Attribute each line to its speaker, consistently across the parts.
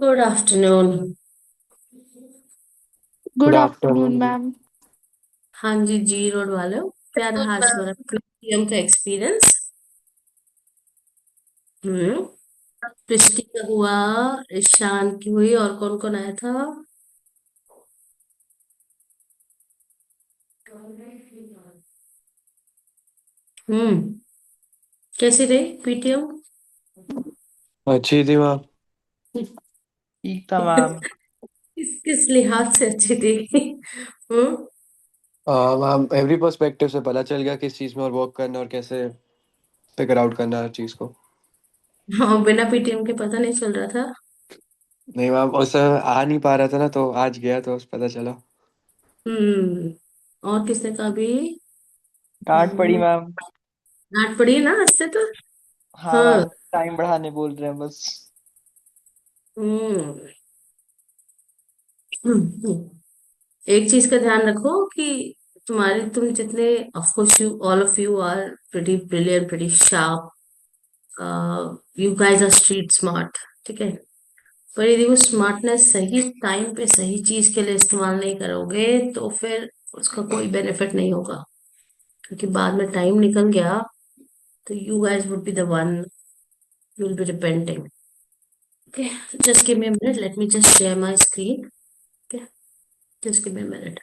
Speaker 1: Good afternoon.
Speaker 2: Good
Speaker 3: good
Speaker 2: afternoon
Speaker 3: afternoon.
Speaker 2: Ma'am.
Speaker 1: हाँ जी, जी road वाले हो। क्या रहा आज तुम्हारा पीटीएम का एक्सपीरियंस? हम्म। सृष्टि का हुआ, ईशान की हुई, और कौन कौन आया था? हम्म। कैसी रही पीटीएम?
Speaker 3: अच्छी थी मैम।
Speaker 2: ठीक था मैम।
Speaker 1: किस किस लिहाज से अच्छी थी? हम्म।
Speaker 3: मैम एवरी पर्सपेक्टिव से पता चल गया किस चीज़ में और वर्क करना और कैसे फिगर आउट करना हर चीज़ को।
Speaker 1: हाँ, बिना पीटीएम के पता नहीं चल रहा था।
Speaker 3: नहीं मैम, उस समय आ नहीं पा रहा था ना, तो आज गया तो उस पता चला।
Speaker 1: हम्म। और किसने कहा भी?
Speaker 2: डांट पड़ी
Speaker 1: हम्म।
Speaker 2: मैम।
Speaker 1: डांट पड़ी है ना आज से तो।
Speaker 2: हाँ
Speaker 1: हाँ।
Speaker 2: मैम, टाइम बढ़ाने बोल रहे हैं बस।
Speaker 1: हम्म। हम्म। एक चीज का ध्यान रखो कि तुम जितने, of course you all of you are pretty brilliant, pretty sharp, you guys are street smart, ठीक है। पर यदि वो स्मार्टनेस सही टाइम पे सही चीज के लिए इस्तेमाल नहीं करोगे तो फिर उसका कोई बेनिफिट नहीं होगा, क्योंकि बाद में टाइम निकल गया तो you guys would be the one you will B repenting. Okay, just give me a minute, let me just share my screen. Okay, just give me a minute.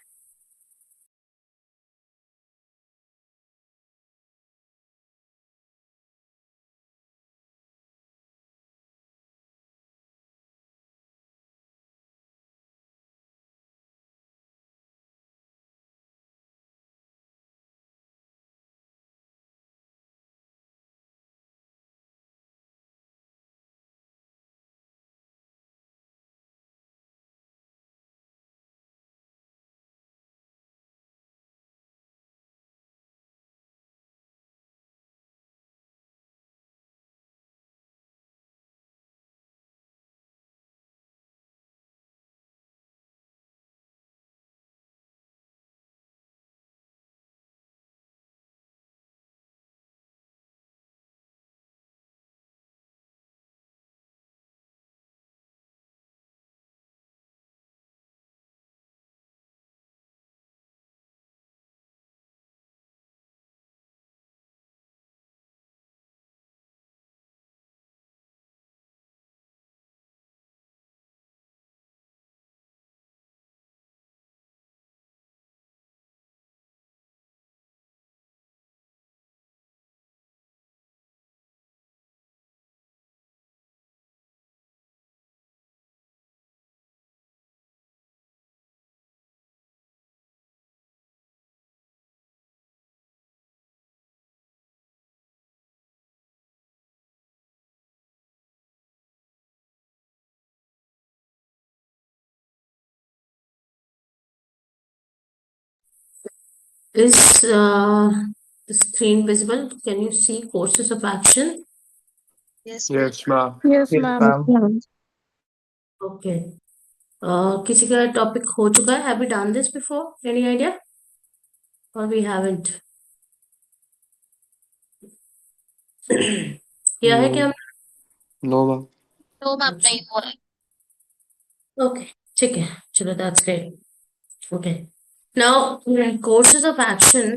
Speaker 1: Is the screen visible? Can you see courses of action?
Speaker 3: Yes ma'am.
Speaker 2: Yes
Speaker 4: Yes,
Speaker 2: ma'am.
Speaker 4: ma'am.
Speaker 1: Okay. किसी का topic हो चुका है? Have we done this before? Any idea? Or we haven't? किया है
Speaker 3: no.
Speaker 1: क्या?
Speaker 3: No ma'am.
Speaker 4: No, ma'am, नहीं हुआ है.
Speaker 1: ओके, ठीक है, चलो, that's great. Okay, now courses of action.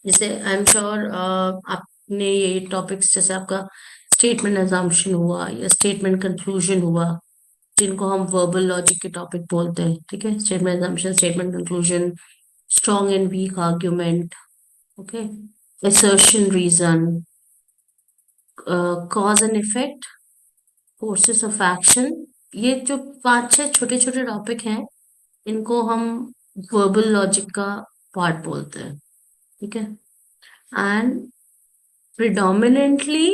Speaker 1: जैसे आई एम श्योर आपने ये टॉपिक्स, जैसे आपका स्टेटमेंट अजम्पशन हुआ या स्टेटमेंट कंक्लूजन हुआ, जिनको हम वर्बल लॉजिक के टॉपिक बोलते हैं, ठीक है। Statement assumption, statement conclusion, strong and weak argument, okay, assertion reason, cause and effect, forces of action. ये जो पांच छह छोटे छोटे टॉपिक हैं, इनको हम वर्बल लॉजिक का पार्ट बोलते हैं, ठीक है। एंड प्रिडोमिनेंटली,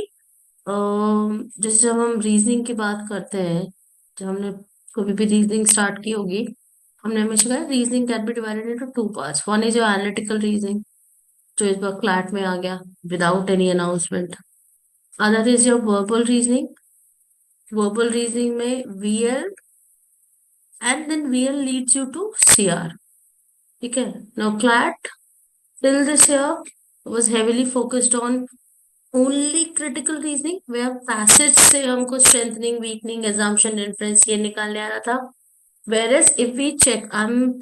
Speaker 1: जैसे जब हम रीजनिंग की बात करते हैं, जब हमने कभी भी रीजनिंग स्टार्ट की होगी, हमने हमेशा कहा reasoning can be divided into two parts. One is your analytical reasoning, जो इस बार क्लैट में आ गया without any announcement. Other is your verbal reasoning. Verbal reasoning में VL, and then VL leads you to CR, ठीक है। Now CLAT till this year was heavily focused on only critical reasoning where passage से हमको strengthening, weakening, assumption, inference ये निकालने आ रहा था। Where if we check, I am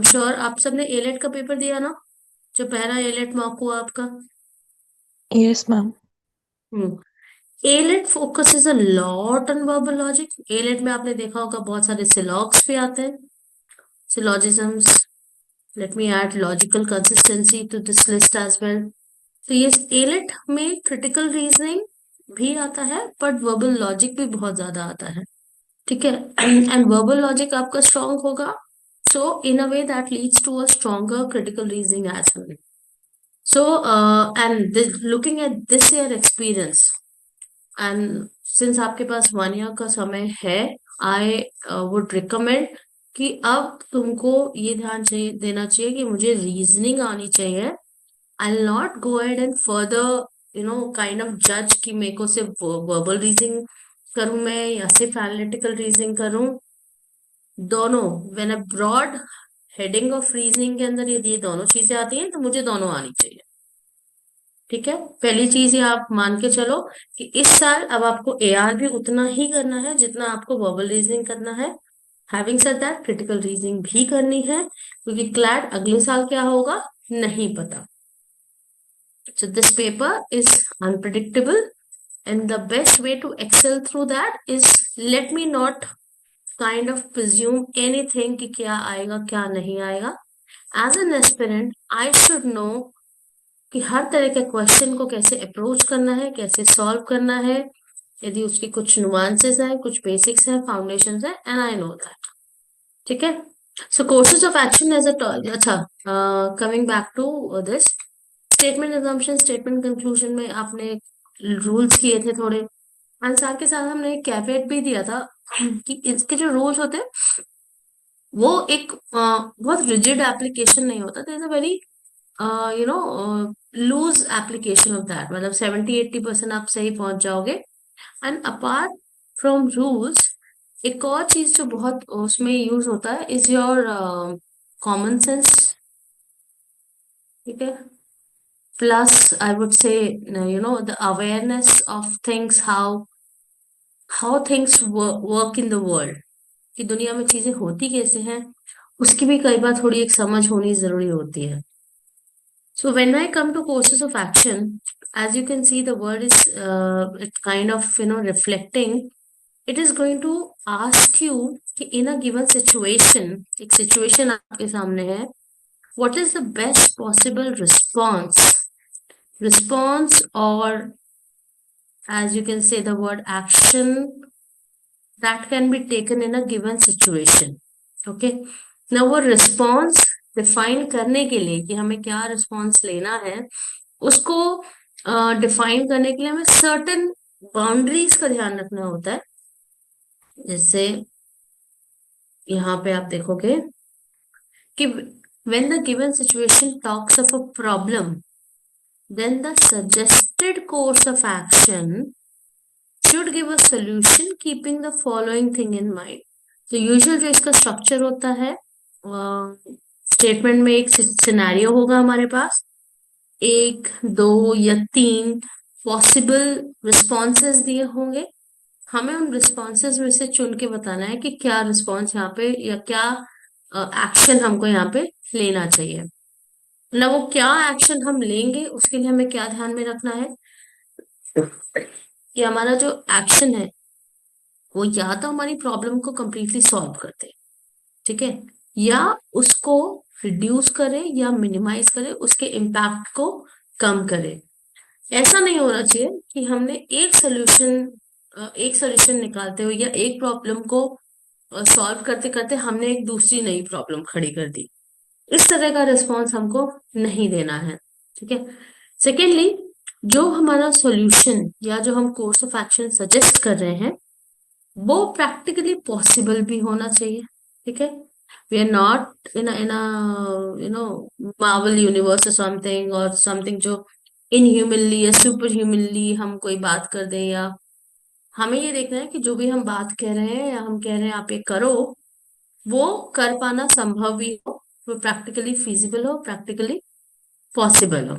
Speaker 1: sure आप सबने एलेट का पेपर दिया ना, जो पहला एलेट मॉक हुआ आपका।
Speaker 5: Yes, ma'am.
Speaker 1: AILET focuses a lot on verbal logic. AILET में आपने देखा होगा बहुत सारे सिलॉग्स भी आते हैं, syllogisms. Let me add logical consistency to this list as well. तो ये एलेट में क्रिटिकल रीजनिंग भी आता है, बट वर्बल लॉजिक भी बहुत ज्यादा आता है, ठीक है। एंड वर्बल लॉजिक आपका स्ट्रांग होगा, so in a way that leads to a stronger critical reasoning as well. So and looking at this year experience, and since आपके पास 1 year का समय है, I would recommend कि अब तुमको ये ध्यान चाहिए देना चाहिए कि मुझे रीजनिंग आनी चाहिए। I'll not go ahead and further kind of judge कि मेरे को सिर्फ वर्बल रीजनिंग करूं मैं या सिर्फ एनालिटिकल रीजनिंग करूं। दोनों, when a broad heading of reasoning के अंदर यदि ये दोनों चीजें आती हैं तो मुझे दोनों आनी चाहिए, ठीक है। पहली चीज ये आप मान के चलो कि इस साल अब आपको एआर भी उतना ही करना है जितना आपको वर्बल रीजनिंग करना है। Having said that, critical reasoning भी करनी है, क्योंकि क्लैट अगले साल क्या होगा नहीं पता। So this paper is unpredictable, and the best way to excel through that is let me not kind of presume anything कि क्या आएगा क्या नहीं आएगा। As an aspirant, I should know कि हर तरह के क्वेश्चन को कैसे अप्रोच करना है, कैसे सॉल्व करना है, यदि उसकी कुछ नुआंसेस हैं, कुछ बेसिक्स हैं, फाउंडेशंस हैं, एंड आई नो दैट, ठीक है। So courses of action as a, अच्छा, coming back to this statement assumption, statement conclusion में आपने रूल्स किए थे थोड़े, एंड साथ के साथ हमने एक कैवेट भी दिया था कि इसके जो रूल्स होते हैं वो एक बहुत रिजिड एप्लीकेशन नहीं होता, there is a very loose application of that, मतलब 70-80% आप सही पहुंच जाओगे। एंड अपार्ट फ्रॉम रूल्स, एक और चीज जो बहुत उसमें यूज होता है इज योर कॉमन सेंस, ठीक है। प्लस आई वुड से the awareness of things, how things work in the world, कि दुनिया में चीजें होती कैसे हैं, उसकी भी कई बार थोड़ी एक समझ होनी जरूरी होती है। So when I come to courses of action, as you can see, the word is it kind of reflecting. It is going to ask you कि in a given situation, एक situation आपके सामने है, what is the best possible response, or as you can say the word action that can be taken in a given situation. Okay. Now वो response define करने के लिए कि हमें क्या रिस्पॉन्स लेना है, उसको डिफाइन करने के लिए हमें सर्टेन बाउंड्रीज का ध्यान रखना होता है। जैसे यहाँ पे आप देखोगे कि when the given situation talks of a problem, then the suggested course of action should give a solution keeping the following thing in mind. तो यूजुअल जो इसका स्ट्रक्चर होता है, स्टेटमेंट में एक सिनेरियो होगा हमारे पास, 1, 2 या 3 पॉसिबल रिस्पॉन्सेज दिए होंगे, हमें उन रिस्पॉन्सेज में से चुन के बताना है कि क्या रिस्पॉन्स यहाँ पे या क्या एक्शन हमको यहाँ पे लेना चाहिए ना। वो क्या एक्शन हम लेंगे उसके लिए हमें क्या ध्यान में रखना है कि हमारा जो एक्शन है वो या तो हमारी प्रॉब्लम को कंप्लीटली सॉल्व कर दे, ठीक है, या उसको रिड्यूस करे या मिनिमाइज करे, उसके इम्पैक्ट को कम करे। ऐसा नहीं होना चाहिए कि हमने एक सोल्यूशन निकालते हुए या एक प्रॉब्लम को सॉल्व करते करते हमने एक दूसरी नई प्रॉब्लम खड़ी कर दी। इस तरह का रिस्पॉन्स हमको नहीं देना है, ठीक है। सेकेंडली, जो हमारा सॉल्यूशन या जो हम कोर्स ऑफ एक्शन सजेस्ट कर रहे हैं वो प्रैक्टिकली पॉसिबल भी होना चाहिए, ठीक है। We are not in Marvel universe और समथिंग जो इनह्यूमनली या सुपर ह्यूमनली हम कोई बात कर दें, या हमें ये देखना है कि जो भी हम बात कह रहे हैं या हम कह रहे हैं आप ये करो, वो कर पाना संभव भी हो, वो प्रैक्टिकली फीजिबल हो, प्रैक्टिकली पॉसिबल हो,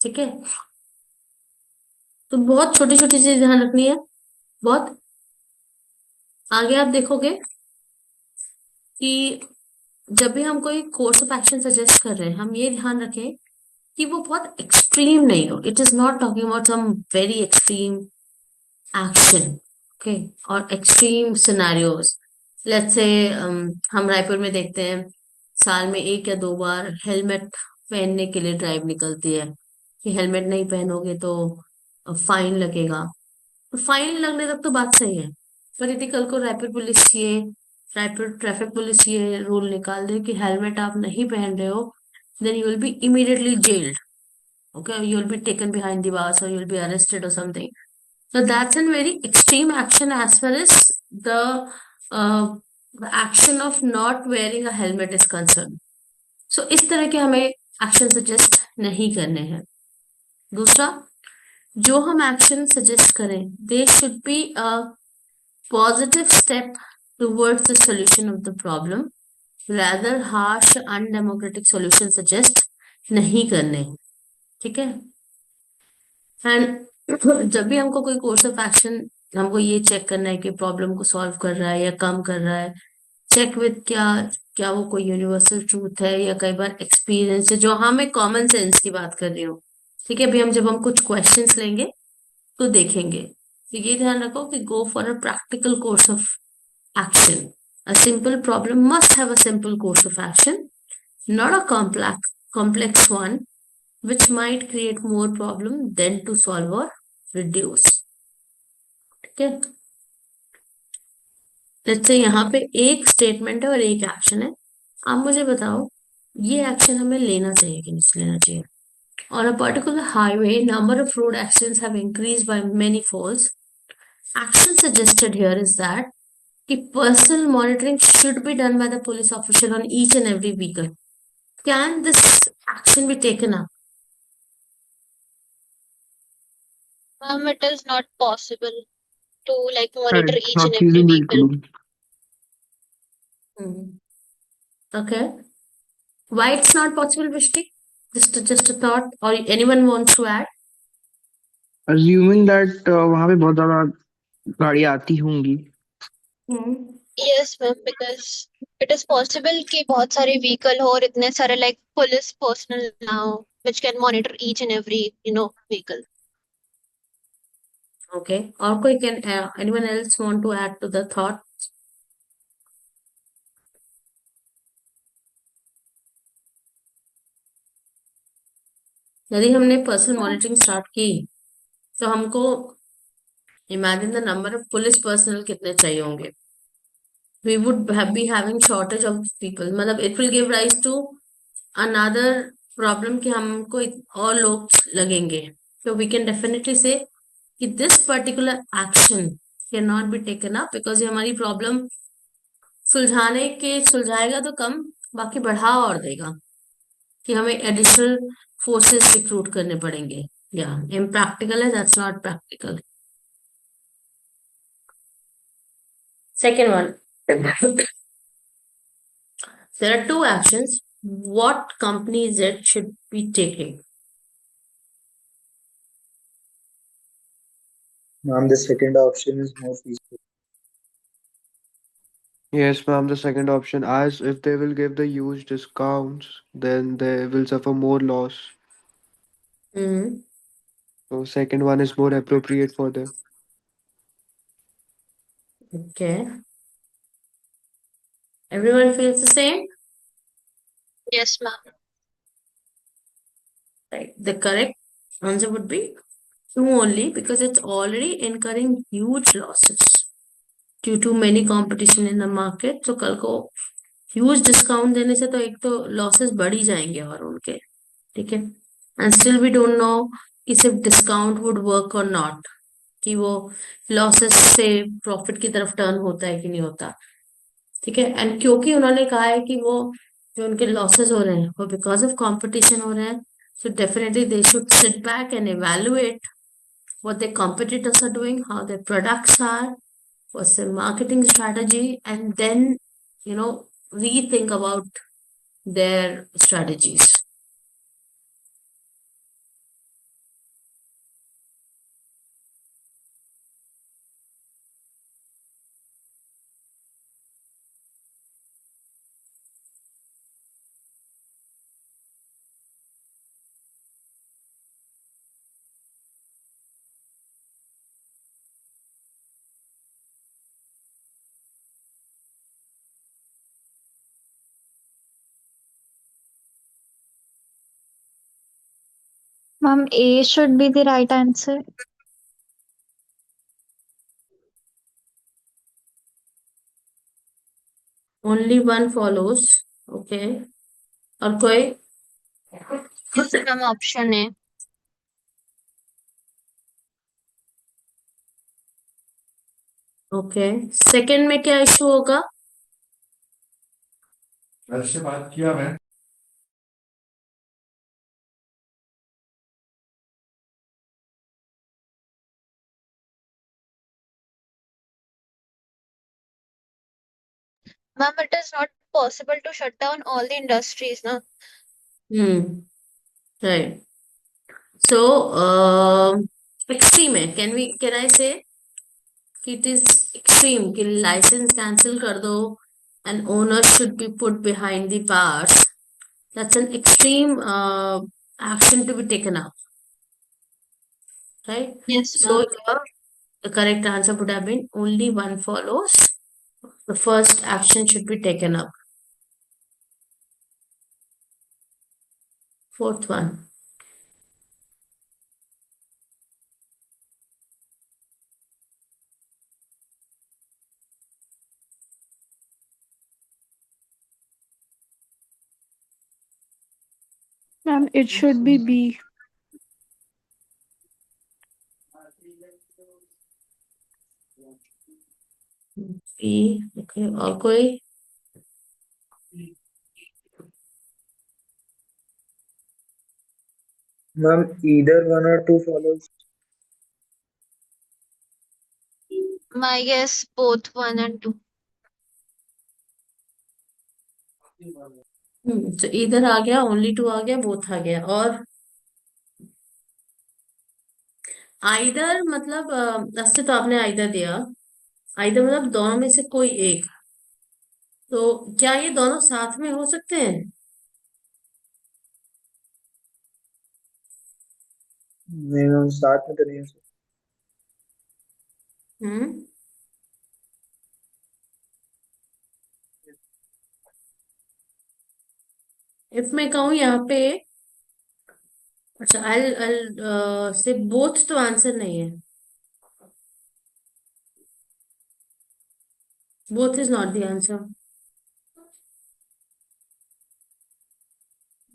Speaker 1: ठीक है। तो बहुत छोटी छोटी चीज ध्यान रखनी है। बहुत आगे आप देखोगे कि जब भी हम कोई कोर्स ऑफ एक्शन सजेस्ट कर रहे हैं, हम ये ध्यान रखें कि वो बहुत एक्सट्रीम नहीं हो। It is not talking about some very extreme action, okay, और एक्सट्रीम सिनेरियोज। लेट्स से हम रायपुर में देखते हैं साल में 1 या 2 बार हेलमेट पहनने के लिए ड्राइव निकलती है कि हेलमेट नहीं पहनोगे तो फाइन लगेगा। तो फाइन लगने तक तो बात सही है, पर यदि कल को रायपुर ट्रैफिक पुलिस ये रूल निकाल दे कि हेलमेट आप नहीं पहन रहे हो, then you will be immediately jailed, okay, you will be taken behind the bars or you will be arrested or something. So that's a very extreme action as far as the uh, the action of not wearing a helmet is concerned. So इस तरह के हमें action suggest नहीं करने हैं। दूसरा, जो हम एक्शन सजेस्ट करें, they should be a positive step towards the solution of the problem, rather harsh undemocratic solution suggest नहीं करने। ठीक है। एंड जब भी हमको कोई कोर्स ऑफ एक्शन, हमको ये चेक करना है कि प्रॉब्लम को सॉल्व कर रहा है या कम कर रहा है, चेक विथ क्या क्या वो कोई यूनिवर्सल ट्रूथ है या कई बार एक्सपीरियंस है, जो हमें कॉमन सेंस की बात कर रही हूँ। ठीक है, अभी जब हम कुछ क्वेश्चंस लेंगे तो देखेंगे। तो ये ध्यान रखो कि go for a practical course of action. A simple problem must have a simple course of action, not a complex one which might create more problem than to solve or reduce. ठीक है। Let's say यहाँ पे एक statement है और एक action है। आप मुझे बताओ ये एक्शन हमें लेना चाहिए कि नहीं लेना चाहिए। On a particular highway, number of road accidents have increased by many folds. Action suggested here is that कि personal monitoring should be done by the police official on each and every vehicle. Can this action be taken up?
Speaker 4: It is not possible to like monitor
Speaker 6: It's
Speaker 4: each and
Speaker 6: not
Speaker 4: every
Speaker 6: feasible
Speaker 4: vehicle.
Speaker 6: to.
Speaker 1: Okay. Why it's not possible, Vishti? Just a thought, or anyone wants to add?
Speaker 6: Assuming that वहाँ पे बहुत ज़्यादा गाड़ी आती होंगी.
Speaker 4: Yes, ma'am, because it is possible कि बहुत सारे vehicle हो और इतने सारे like police personnel ना हो which can monitor each and every vehicle.
Speaker 1: Okay. और कोई can anyone else want to add to the thought? यदि हमने पर्सनल मॉनिटरिंग स्टार्ट की तो हमको imagine the number of police personal कितने चाहिए होंगे। We would be having shortage of people, मतलब it will give rise to another problem कि हमको और लोग लगेंगे। So we can definitely say कि this particular action cannot be taken up because ये हमारी प्रॉब्लम सुलझाएगा तो कम, बाकी बढ़ा और देगा कि हमें एडिशनल फोर्सेस रिक्रूट करने पड़ेंगे। या इम्प्रैक्टिकल है, that's not practical. Second one, there are two actions. What company Z should be taking?
Speaker 7: Ma'am, the second option is more feasible.
Speaker 3: Yes, ma'am, the second option, as if they will give the huge discounts, then they will suffer more loss.
Speaker 1: Hmm.
Speaker 3: So second one is more appropriate for them.
Speaker 1: Okay. Everyone feels the same?
Speaker 4: Yes, ma'am.
Speaker 1: Right. The correct answer would be two only because it's already incurring huge losses due to many competition in the market. तो कल को huge discount देने से तो एक तो losses बढ़ ही जाएंगे और उनके। ठीक है। And still we don't know कि सिर्फ डिस्काउंट वुड वर्क और नॉट, कि वो लॉसेस से प्रॉफिट की तरफ टर्न होता है कि नहीं होता। ठीक है। एंड क्योंकि उन्होंने कहा है कि वो जो उनके लॉसेस हो रहे हैं वो बिकॉज ऑफ कंपटीशन हो रहे हैं, so definitely they should sit back and evaluate what their competitors are doing, how their products are, what's their marketing strategy, and then, rethink about their strategies.
Speaker 4: Ma'am, A should be the right answer.
Speaker 1: Only one follows. Okay. और कोई?
Speaker 4: Yes, ma'am, option A.
Speaker 1: Okay, second में क्या issue होगा?
Speaker 3: से बात किया मैं।
Speaker 4: Ma'am, it is not possible to shut down all the industries, na?
Speaker 1: Right. So extreme है, कैन आई से कि इट इज एक्सट्रीम कि लाइसेंस कैंसिल कर दो and owner should be put behind the bars. That's an extreme action to be taken up, right?
Speaker 4: Yes,
Speaker 1: So
Speaker 4: ma'am.
Speaker 1: the correct answer would have been only one follows. The first action should be taken up. Fourth one.
Speaker 5: Ma'am, it should be B.
Speaker 1: B. Okay, और कोई?
Speaker 7: Ma'am, either one or two follows.
Speaker 4: My guess, both 1 and 2.
Speaker 1: तो इधर आ गया, only to आ गया, both आ गया, और either मतलब वैसे तो आपने आइदर दिया, आइदर मतलब दोनों में से कोई एक, तो क्या ये दोनों साथ में हो सकते हैं?
Speaker 7: नहीं मैम, साथ में तो नहीं हो सकता।
Speaker 1: हम्म इफ मैं कहूँ यहाँ पे, अच्छा आई से बोथ तो आंसर नहीं है, both is not the answer.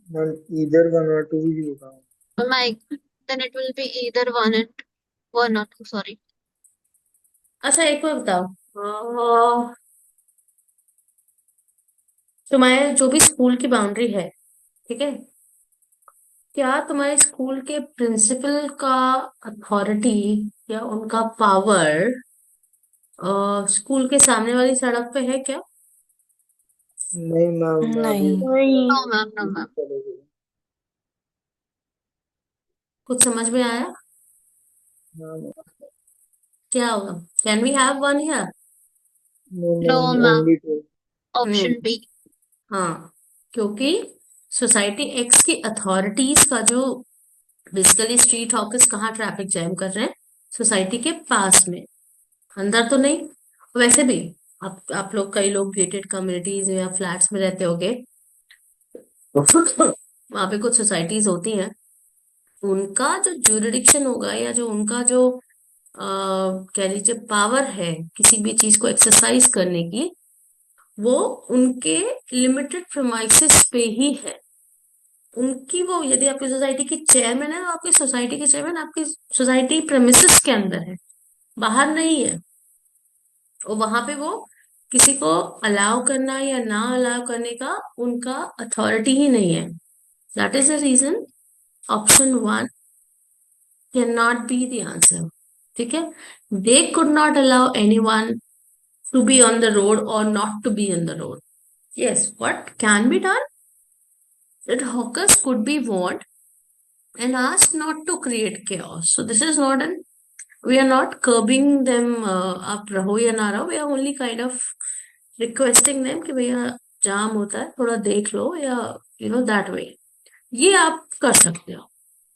Speaker 7: Ma'am, either one or two ही होगा।
Speaker 4: My, then it will be either 1 and 1 or 2, sorry.
Speaker 1: अच्छा एक बार बताओ, अ, तुम्हारे जो भी स्कूल की बाउंड्री है, ठीक है, क्या तुम्हारे स्कूल के प्रिंसिपल का अथॉरिटी या उनका पावर स्कूल के सामने वाली सड़क पे है क्या?
Speaker 7: नहीं मैम, अभी
Speaker 5: नहीं.
Speaker 4: No, ma'am, no, ma'am.
Speaker 7: चलेगी।
Speaker 1: कुछ समझ में आया?
Speaker 7: मैम,
Speaker 1: क्या होगा? Can we have one here?
Speaker 7: no
Speaker 4: No,
Speaker 7: ma'am,
Speaker 4: ma'am.
Speaker 7: only two।
Speaker 4: Option B.
Speaker 1: हाँ, क्योंकि सोसाइटी एक्स की अथॉरिटीज का जो बेसिकली स्ट्रीट हॉकर्स कहाँ ट्रैफिक जैम कर रहे हैं? सोसाइटी के पास में, अंदर तो नहीं. वैसे भी आप लोग, कई लोग गेटेड कम्युनिटीज या फ्लैट्स में रहते होगे, वहां पे कुछ सोसाइटीज होती हैं, उनका जो जुरिडिक्शन होगा या जो उनका जो कह लीजिए पावर है किसी भी चीज को एक्सरसाइज करने की, वो उनके लिमिटेड प्रेमाइसेस पे ही है. उनकी वो, यदि आपकी सोसाइटी की चेयरमैन है तो आपकी सोसाइटी के चेयरमैन आपकी सोसाइटी प्रेमिसेस के अंदर है, बाहर नहीं है. और वहां पे वो किसी को अलाउ करना या ना अलाउ करने का उनका अथॉरिटी ही नहीं है. That is the reason option one can not be the answer. ठीक है, they could not allow anyone to be on the road or not to be on the road. Yes, what can be done? That hawkers could be warned and asked not to create chaos. So this is not an, we are not curbing them, आप रहो या ना रहो, we are only kind of requesting them कि भैया जाम होता है, थोड़ा देख लो, या that way. ये आप कर सकते हो,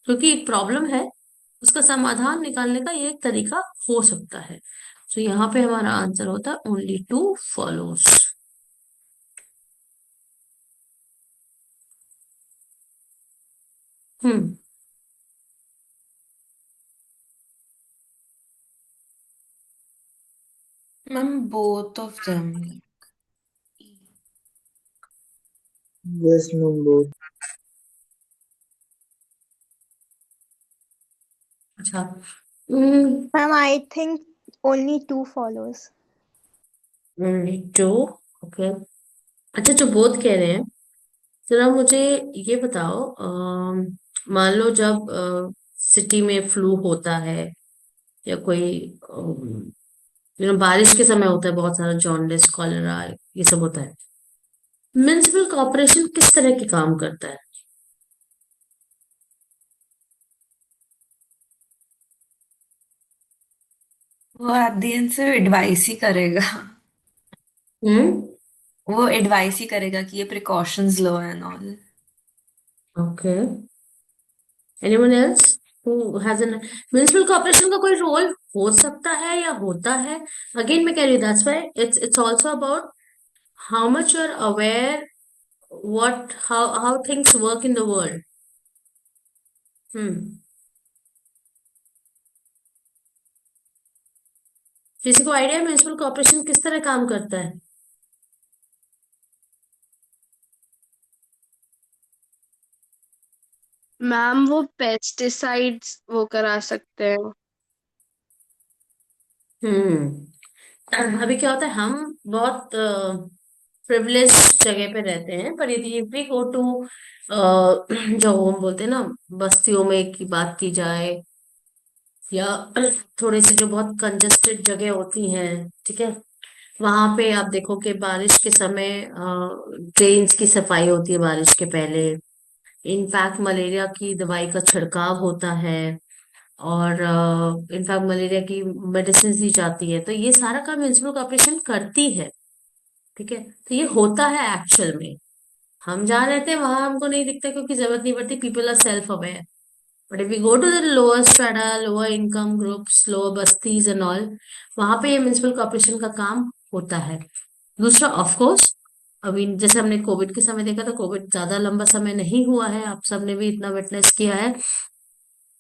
Speaker 1: क्योंकि एक प्रॉब्लम है, उसका समाधान निकालने का ये एक तरीका हो सकता है. तो यहाँ पे हमारा आंसर होता है only two follows. Hmm
Speaker 8: Ma'am, both of them.
Speaker 7: Yes, ma'am, both.
Speaker 1: अच्छा। हम्म,
Speaker 9: Ma'am, I think only two follows.
Speaker 1: जो ओके। अच्छा, जो बोथ कह रहे हैं, जरा मुझे ये बताओ, मान लो जब सिटी में फ्लू होता है या कोई बारिश के समय होता है, बहुत सारा जॉन्डिस कॉलेरा ये सब होता है, म्युनिसिपल कॉर्पोरेशन किस तरह के काम करता है?
Speaker 8: वो एट द एंड से एडवाइस ही करेगा।
Speaker 1: हम्म।
Speaker 8: वो एडवाइस ही करेगा कि ये precautions low and all.
Speaker 1: Okay. Anyone else who has an municipal corporation का कोई रोल हो सकता है या होता है? अगेन मैं कह रही हूँ, that's why it's also about how much you are aware what how things work in the world. Hmm. किसी को आइडिया है म्युनिसिपल कॉर्पोरेशन किस तरह काम करता है?
Speaker 5: मैम वो पेस्टिसाइड्स वो करा सकते हैं।
Speaker 1: अभी क्या होता है, हम बहुत प्रिविलेज जगह पे रहते हैं, पर यदि वी गो टू जो हम बोलते हैं ना, बस्तियों में की बात की जाए, या थोड़े से जो बहुत कंजेस्टेड जगह होती हैं, ठीक है, वहां पे आप देखो कि बारिश के समय ड्रेन्स की सफाई होती है बारिश के पहले। इनफैक्ट मलेरिया की दवाई का छिड़काव होता है, और इनफैक्ट मलेरिया की मेडिसिन दी जाती है, तो ये सारा काम म्युनिसिपल कॉर्पोरेशन करती है। ठीक है, तो ये होता है एक्चुअल में। हम जहाँ रहते हैं वहां हमको नहीं दिखता क्योंकि जरूरत नहीं पड़ती, people are self aware. But if we go to the lower strata, lower income groups, lower बस्तीज एंड ऑल, वहां पे ये म्युनिसिपल कॉर्पोरेशन का काम होता है। दूसरा, ऑफ कोर्स, अभी जैसे हमने कोविड के समय देखा था, कोविड ज्यादा लंबा समय नहीं हुआ है, आप सबने भी इतना विटनेस किया है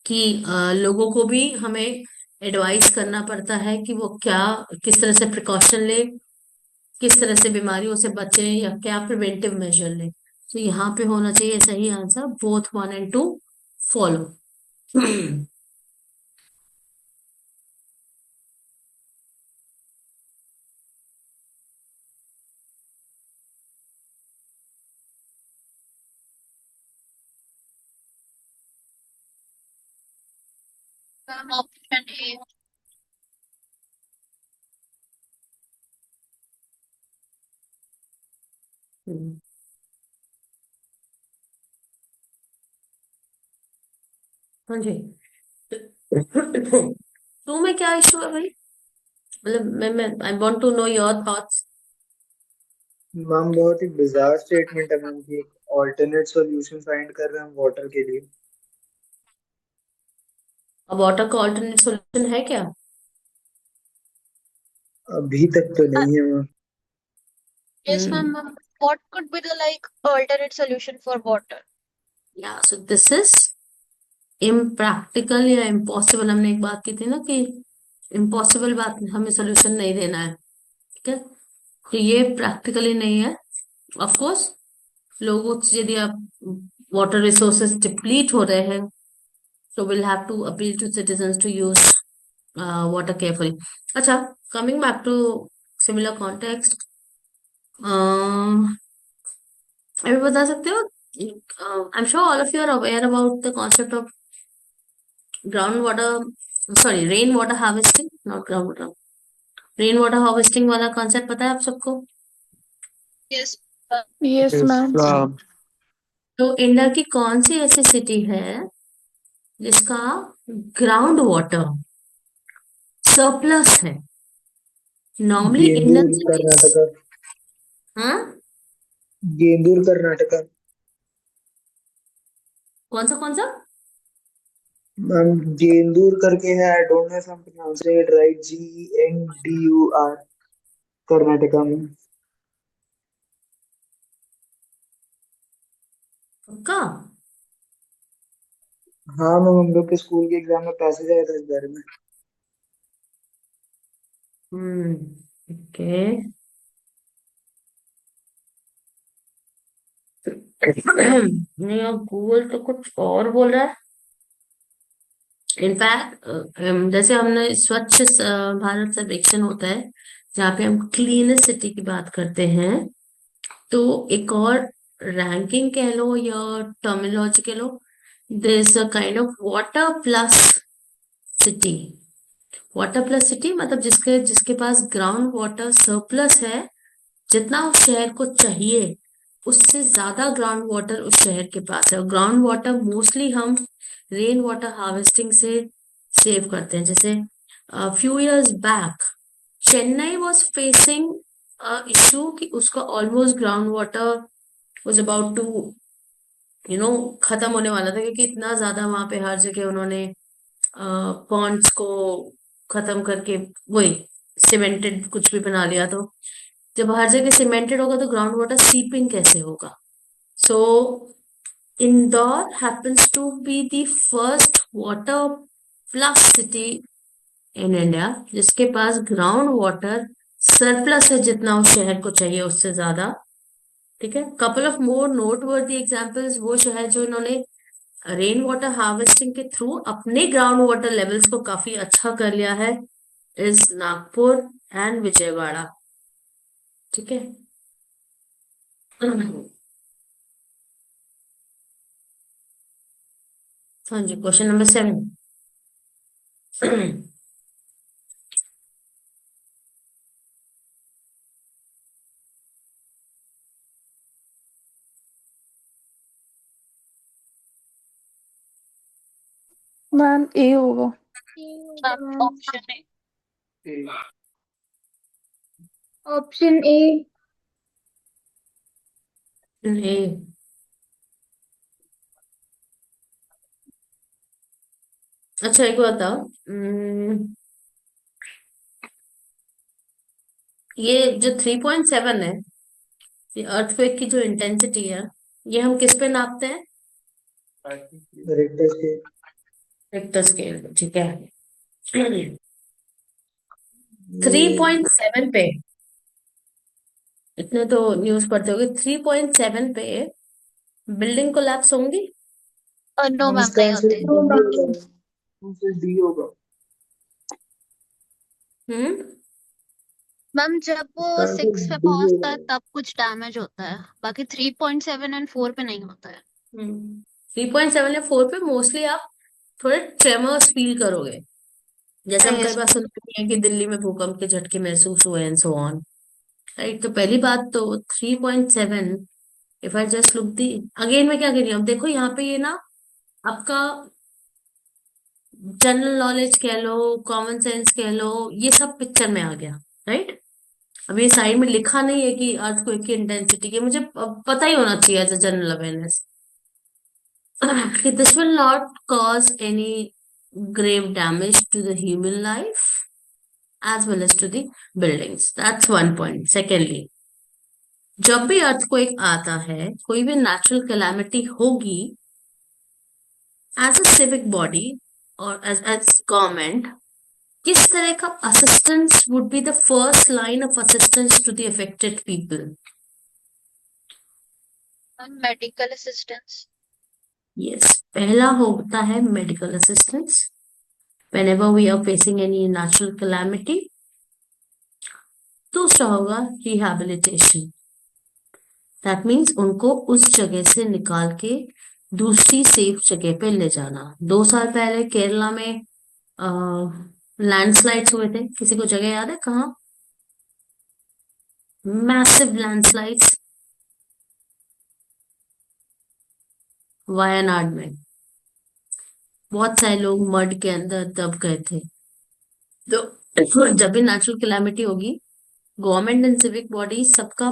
Speaker 1: कि लोगों को भी हमें एडवाइस करना पड़ता है कि वो क्या, किस तरह से प्रिकॉशन ले, किस तरह से बीमारियों से बचे, या क्या प्रिवेंटिव मेजर ले। तो यहाँ पे होना चाहिए सही answer, both 1 and 2 follow.
Speaker 4: Option A.
Speaker 1: हाँ जी। टू में क्या इशू है भाई? मतलब मैं I want to know your thoughts.
Speaker 7: Ma'am बहुत ही बिजार स्टेटमेंट है मैम कि एक ऑल्टरनेट सॉल्यूशन फाइंड कर रहे हैं वाटर के लिए।
Speaker 1: अब वाटर का ऑल्टरनेट सॉल्यूशन है क्या?
Speaker 7: अभी तक तो नहीं है ma'am.
Speaker 4: Yes,
Speaker 1: hmm.
Speaker 4: ma'am. What could be the like alternate solution for water?
Speaker 1: या सो दिस इज इम्प्रैक्टिकल या इम्पॉसिबल। हमने एक बात की थी ना कि इम्पॉसिबल बात हमें सोल्यूशन नहीं देना है, ठीक है, तो ये प्रैक्टिकली नहीं है। ऑफ कोर्स, लोगों से यदि आप वाटर रिसोर्सेज डिप्लीट हो रहे हैं, तो will have to appeal to citizens to use water carefully. अच्छा, coming back to similar context, अभी बता सकते हो, I am sure all of you are aware about the concept of ground water, sorry, rain water harvesting, not ground water, rain water harvesting वाला concept पता है आप सबको?
Speaker 4: Yes.
Speaker 5: Yes
Speaker 3: Yes.
Speaker 5: मैम।
Speaker 1: तो इंडिया की कौन सी ऐसी सिटी है जिसका ग्राउंड वाटर सरप्लस है? नॉर्मली इंडियन
Speaker 7: गेंदूर
Speaker 1: सिटीज।
Speaker 7: कर्नाटका।
Speaker 1: हाँ,
Speaker 7: गेंदूर कर्नाटका।
Speaker 1: कौन सा?
Speaker 7: मैम गेंदूर करके है, I don't know if I am pronouncing it right, GENDUR, Karnataka में।
Speaker 1: पक्का?
Speaker 7: हाँ मैम, हम लोग के स्कूल के एग्जाम में पैसेज आया था इस बारे में।
Speaker 1: हम्म। ओके नहीं, अब गूगल तो कुछ और बोल रहा है। इनफैक्ट जैसे हमने स्वच्छ भारत सर्वेक्षण होता है जहाँ पे हम क्लीनेस्ट सिटी की बात करते हैं, तो एक और रैंकिंग कह लो या टर्मिनोलॉजी कह लो, there is a kind of water plus city. Water plus city मतलब जिसके जिसके पास ग्राउंड वाटर सरप्लस है, जितना उस शहर को चाहिए उससे ज्यादा ग्राउंड वाटर उस शहर के पास है। और ग्राउंड वाटर मोस्टली हम रेन वाटर हार्वेस्टिंग से सेव करते हैं। जैसे few years back Chennai was facing issue कि उसका almost ground water was about to खत्म होने वाला था, क्योंकि इतना ज्यादा वहां पे हर जगह उन्होंने पॉन्ड्स को खत्म करके वही सीमेंटेड कुछ भी बना लिया। तो जब हर जगह सीमेंटेड होगा तो ग्राउंड वाटर सीपिंग कैसे होगा? So Indore happens to be the first water plus city in India जिसके पास ग्राउंड वाटर सरप्लस है, जितना उस शहर को चाहिए उससे ज्यादा। ठीक है, कपल ऑफ मोर नोट वर्दी एग्जाम्पल्स, वो शहर जो इन्होंने रेन वाटर हार्वेस्टिंग के थ्रू अपने ग्राउंड वाटर लेवल्स को काफी अच्छा कर लिया है, इज नागपुर एंड विजयवाड़ा। ठीक है हाँ जी, क्वेश्चन नंबर 7।
Speaker 9: मैम ए होगा।
Speaker 4: ऑप्शन है।
Speaker 9: Option A.
Speaker 1: नहीं, अच्छा एक बात बताओ, ये जो 3.7 है, ये अर्थक्वेक की जो इंटेंसिटी है, ये हम किस पे नापते हैं?
Speaker 7: Richter scale.
Speaker 1: Richter scale. ठीक है 3.7 पे, इतने तो न्यूज पढ़ते होगे, 3.7 पे बिल्डिंग कोलैप्स होंगी?
Speaker 4: नो मैम,
Speaker 7: इसका
Speaker 4: नहीं
Speaker 7: आंसर
Speaker 4: होते।
Speaker 7: डी होगा। आंसर डी होगा।
Speaker 1: हम्म
Speaker 4: मैम जब वो
Speaker 7: इसका आंसर
Speaker 4: 6 पे
Speaker 7: डी
Speaker 4: पहुंचता
Speaker 7: होगा।
Speaker 4: है तब कुछ डैमेज होता है, बाकी 3.7 एंड 4 पे नहीं होता है।
Speaker 1: 3.7 या 4 पे मोस्टली आप थोड़े ट्रेमर्स फील करोगे, जैसे हम कई
Speaker 4: यस
Speaker 1: बार सुनते हैं कि दिल्ली में भूकंप के झटके महसूस हुए एंड सो ऑन। राइट, तो पहली बात तो 3.7, if I just look the, again मैं क्या कह रही हूँ, अब देखो यहाँ पे ये ना आपका जनरल नॉलेज कह लो, कॉमन सेंस कह लो, ये सब पिक्चर में आ गया। राइट, अब ये साइड में लिखा नहीं है कि अर्थक्वेक की इंटेंसिटी की, मुझे पता ही होना चाहिए एज अ जनरल अवेयरनेस कि this will not cause any grave damage to the human life as well as to the buildings. That's one point. Secondly, जब भी अर्थक्वेक आता है, कोई भी नेचुरल कैलामिटी होगी, एज अ सिविक बॉडी और as government, किस तरह का assistance would be the first line of assistance to the affected people?
Speaker 4: Medical assistance.
Speaker 1: Yes, पहला होता है medical assistance whenever we are facing any natural calamity. दूसरा होगा रिहैबिलिटेशन, दैट मीन्स उनको उस जगह से निकाल के दूसरी सेफ जगह पे ले जाना। 2 साल पहले केरला में लैंडस्लाइड्स हुए थे, किसी को जगह याद है कहाँ? मैसिव लैंडस्लाइड्स वायनाड में, बहुत सारे लोग मड के अंदर दब गए थे। तो जब भी नेचुरल कैलामिटी होगी, गवर्नमेंट एंड सिविक बॉडी सबका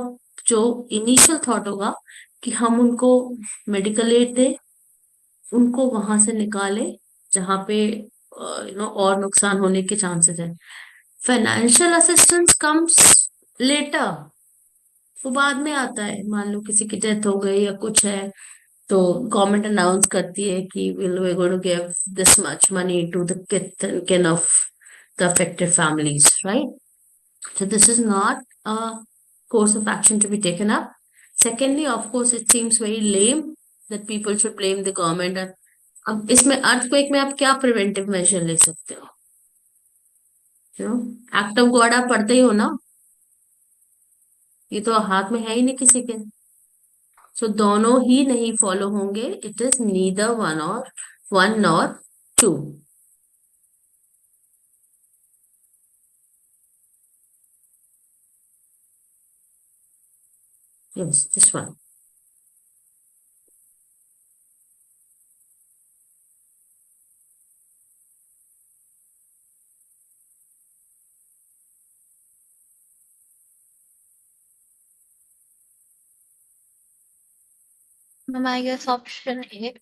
Speaker 1: जो इनिशियल थॉट होगा कि हम उनको मेडिकल एड दें, उनको वहां से निकाले जहां पे और नुकसान होने के चांसेस है। फाइनेंशियल असिस्टेंस कम्स लेटर, वो बाद में आता है। मान लो किसी की डेथ हो गई या कुछ है, तो गवर्नमेंट अनाउंस करती है कि we're going to give this much money to the kith and kin of the affected families, right? So this is not a course of action to be taken up. Secondly, of course, it seems very lame that people should blame the government. अब इसमें earthquake में आप क्या preventive measure ले सकते हो? You know, act of God आप पढ़ते ही हो ना, ये तो हाथ में है ही नहीं किसी के. सो दोनों ही नहीं फॉलो होंगे. इट इज नीदर वन और two. Yes, this one.
Speaker 4: Ma'am, I guess option A.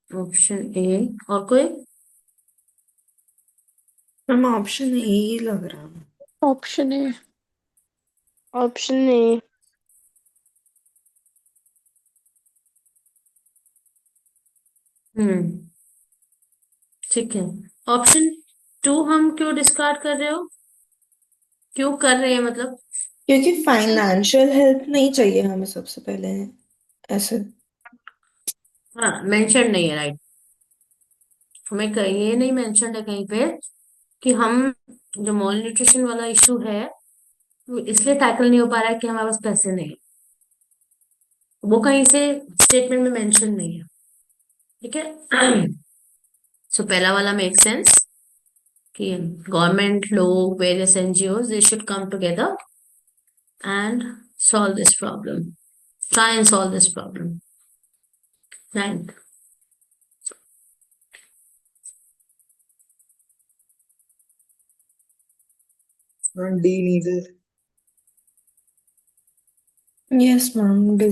Speaker 1: Option A. और कोई?
Speaker 8: मैम ऑप्शन ए ही लग रहा है.
Speaker 9: Option A.
Speaker 5: Option A.
Speaker 1: हम्म, ठीक है. ऑप्शन टू हम क्यों डिस्कार्ड कर रहे हो? क्यों कर रहे हैं मतलब?
Speaker 8: क्योंकि फाइनेंशियल हेल्प नहीं चाहिए हमें सबसे पहले ऐसे.
Speaker 1: हाँ, मेंशन नहीं है, राइट. हमें कहीं ये नहीं मेंशन है कहीं पे कि हम जो मॉल न्यूट्रिशन वाला इशू है वो इसलिए टैकल नहीं हो पा रहा है कि हमारे पास पैसे नहीं है. वो कहीं से स्टेटमेंट में मेंशन नहीं है. ठीक है. सो पहला वाला मेक सेंस कि गवर्नमेंट लोग, various NGO, they should come together and solve this problem. Try and solve this problem. Right.
Speaker 7: And D neither.
Speaker 8: Yes ma'am. D.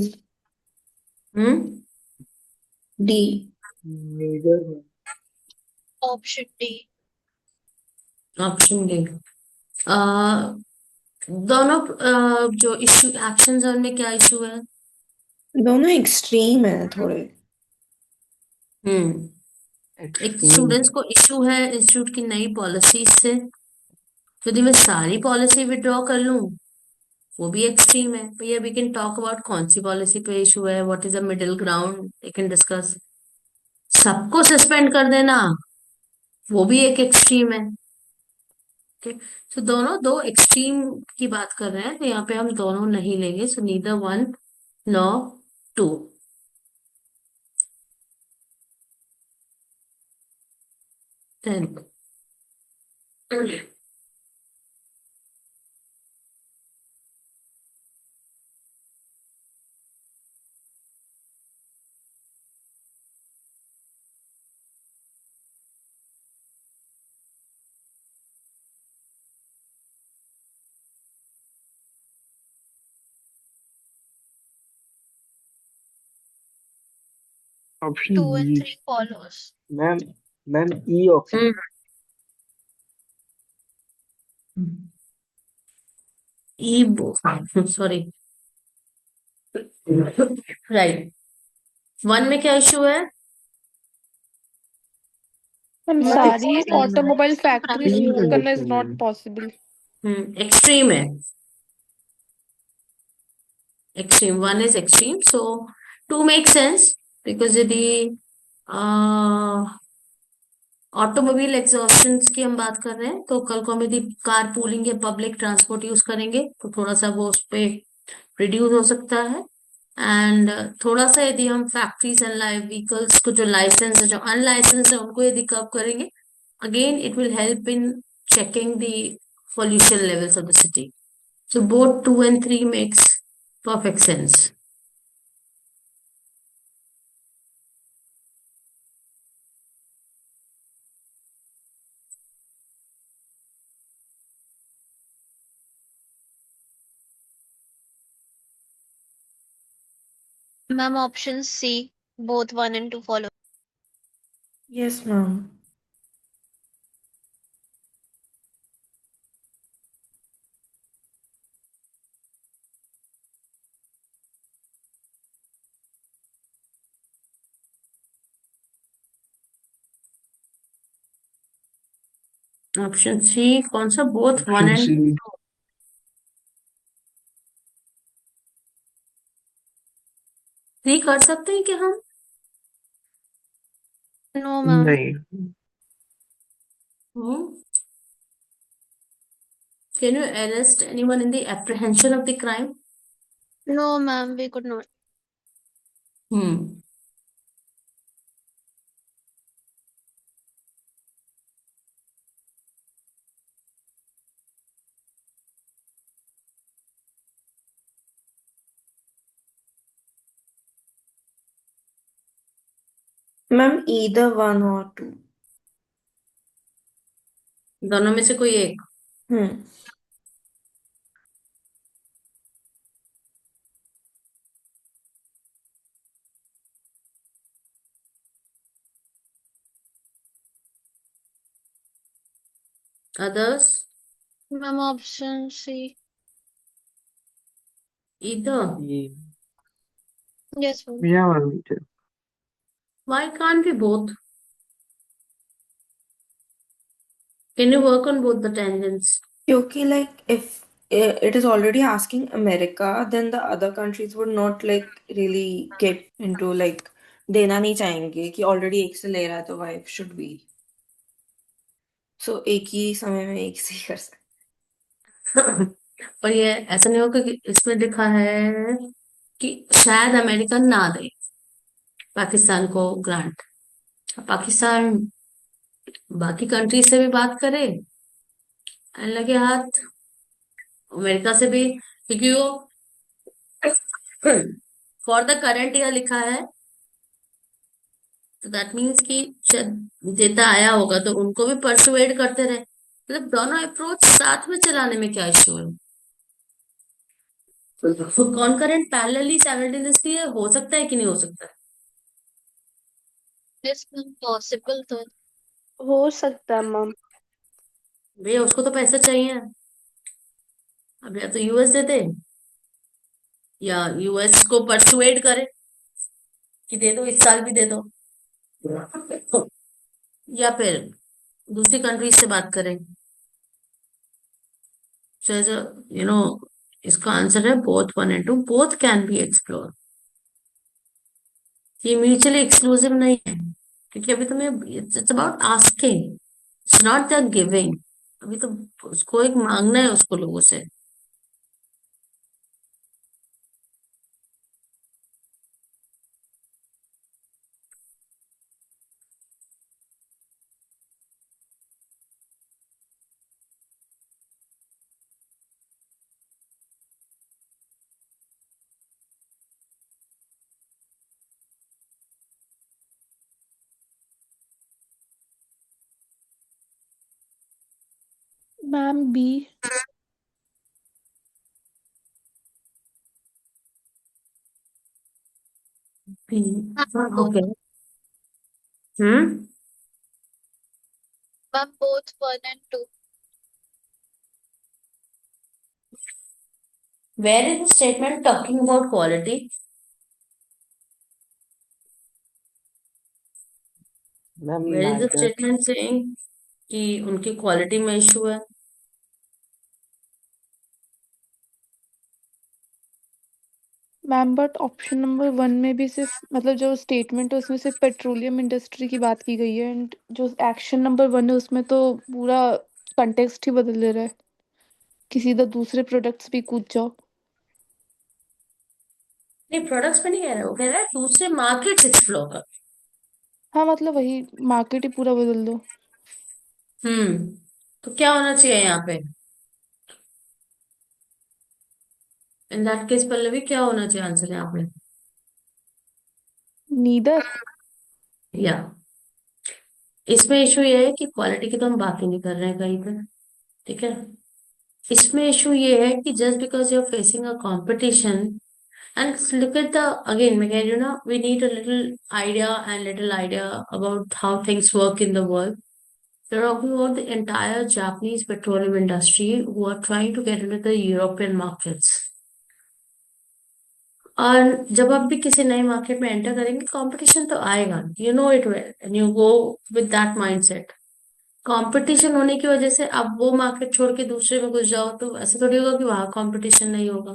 Speaker 1: Hmm?
Speaker 8: D.
Speaker 7: Neither.
Speaker 4: Option D.
Speaker 1: Option D. दोनों जो issue actions है उनमें क्या issue है?
Speaker 8: दोनों extreme है थोड़े.
Speaker 1: एक
Speaker 7: Extreme.
Speaker 1: स्टूडेंट्स को इशू है इंस्टीट्यूट की नई पॉलिसीज से. तो यदि मैं सारी पॉलिसी विड्रॉ कर लूं वो भी एक्सट्रीम है. भैया वी कैन टॉक अबाउट कौन सी पॉलिसी पे इशू है, what is the middle ground, we can discuss. सबको सस्पेंड कर देना वो भी एक एक्सट्रीम है. ठीक. सो दोनों दो एक्सट्रीम की बात कर रहे हैं, तो यहाँ पे हम दोनों नहीं लेंगे. So neither one nor two. Then
Speaker 6: option
Speaker 4: 2 and
Speaker 6: B.
Speaker 4: 3 follows.
Speaker 7: Ma'am ma'am E option.
Speaker 1: E sorry. Right. One में क्या इशू है?
Speaker 9: हम
Speaker 5: मैम
Speaker 9: सारी
Speaker 5: एक्सट्रीम.
Speaker 9: ऑटोमोबाइल फैक्ट्रीज
Speaker 7: तीन
Speaker 9: क्लोज करना इज
Speaker 7: कंडीशन
Speaker 9: नॉट
Speaker 7: है.
Speaker 9: पॉसिबल.
Speaker 1: एक्सट्रीम है. Extreme one is extreme. So to make sense because यदि ऑटोमोबाइल एग्जॉस्शन की हम बात कर रहे हैं तो कल को हम यदि कार पूलिंग या पब्लिक ट्रांसपोर्ट यूज करेंगे तो थोड़ा सा वो उस पे रिड्यूस हो सकता है. एंड थोड़ा सा यदि हम फैक्ट्रीज एंड लाइव व्हीकल्स को जो लाइसेंस है, जो अनलाइसेंस है, उनको यदि कब करेंगे, again it will help in checking the pollution levels of the city. So both 2 and 3 makes perfect sense.
Speaker 4: Ma'am, option C. Both 1 and 2 follow.
Speaker 8: Yes ma'am.
Speaker 1: Option C कौन सा? Both one
Speaker 6: option
Speaker 1: and
Speaker 6: C.
Speaker 1: Three कर सकते हैं क्या हम?
Speaker 4: No, ma'am.
Speaker 6: नहीं।
Speaker 1: Hmm? Can you arrest anyone in the apprehension of the crime?
Speaker 4: No, ma'am, we could not.
Speaker 1: Hmm.
Speaker 8: Ma'am either one और to.
Speaker 1: दोनों में से कोई एक।
Speaker 8: हम्म।
Speaker 1: Others?
Speaker 4: Ma'am, option C.
Speaker 1: Either.
Speaker 2: ये
Speaker 4: Yes, ma'am.
Speaker 6: या ma'am.
Speaker 1: Why can't we both? Can you work on both the tangents?
Speaker 8: क्योंकि like if it is already asking America, then the other countries would not like really get into like देना नहीं चाहेंगे कि already एक से ले रहा है तो why should we? सो एक ही समय में एक से ही कर सकते।
Speaker 1: पर ये ऐसा नहीं होगा कि इसमें लिखा है कि शायद अमेरिका ना दे पाकिस्तान को ग्रांट। पाकिस्तान बाकी कंट्री से भी बात करे एंड लगे हाथ अमेरिका से भी, क्योंकि वो फॉर द करंट ईयर लिखा है, तो दैट मीन्स कि शायद देता आया होगा तो उनको भी परसुएड करते रहे। मतलब दोनों अप्रोच साथ में चलाने में क्या इश्यू है? कॉन्करेंट पैरेलली साइमल्टेनियसली हो सकता है कि नहीं हो सकता है?
Speaker 4: Yes, ma'am, possible तो
Speaker 5: हो सकता है मैम।
Speaker 1: भैया उसको तो पैसा चाहिए। अब या तो यूएस दे दे या यूएस को परसुएड करे कि दे दो, इस साल भी दे दो, या फिर दूसरी कंट्रीज से बात करें। सो एज यू नो इसका आंसर है both one and two, both can be explore. ये म्यूचुअली एक्सक्लूसिव नहीं है, क्योंकि अभी तुम्हें it's about asking, it's not the giving. अभी तो उसको एक मांगना है उसको लोगों से।
Speaker 9: Ma'am B.
Speaker 1: Okay. Hmm.
Speaker 4: ma'am, both 1 and 2.
Speaker 1: Where is the statement talking about quality?
Speaker 2: Ma'am
Speaker 1: where is the
Speaker 2: neither.
Speaker 1: Statement saying कि उनकी क्वालिटी में इशू है?
Speaker 9: Ma'am but option number one में भी सिर्फ मतलब जो स्टेटमेंट है उसमें सिर्फ पेट्रोलियम इंडस्ट्री की बात की गई है, एंड जो एक्शन नंबर वन है उसमें तो पूरा कंटेक्स्ट ही बदल दे रहा है कि सीधा दूसरे प्रोडक्ट्स भी कूद जाओ।
Speaker 1: नहीं, प्रोडक्ट्स पे नहीं कह रहा है, वो कह रहा है दूसरे मार्केट्स एक्सप्लोर कर।
Speaker 9: हाँ मतलब वही मार्केट ही पूरा बदल दो।
Speaker 1: हम्म। तो क्या होना चाहिए यहाँ पे? इन दैट केस पल्लवी क्या होना चाहिए आंसर यहाँ पे?
Speaker 9: नीदर।
Speaker 1: या इसमें इशू ये है कि क्वालिटी की तो हम बात ही नहीं कर रहे हैं कहीं पे, ठीक है। इसमें इशू ये है कि just because you are facing a competition and look at the again मैं कह रही हूँ ना, we need a little idea about how things work in the world. We're talking about the entire Japanese petroleum industry who are trying to get into the European markets. और जब आप भी किसी नए मार्केट में एंटर करेंगे competition तो आएगा, you know it well and you go with that mindset. Competition होने की वजह से अब वो मार्केट छोड़ के दूसरे में घुस जाओ तो ऐसा थोड़ी होगा कि वहां कंपटीशन नहीं होगा।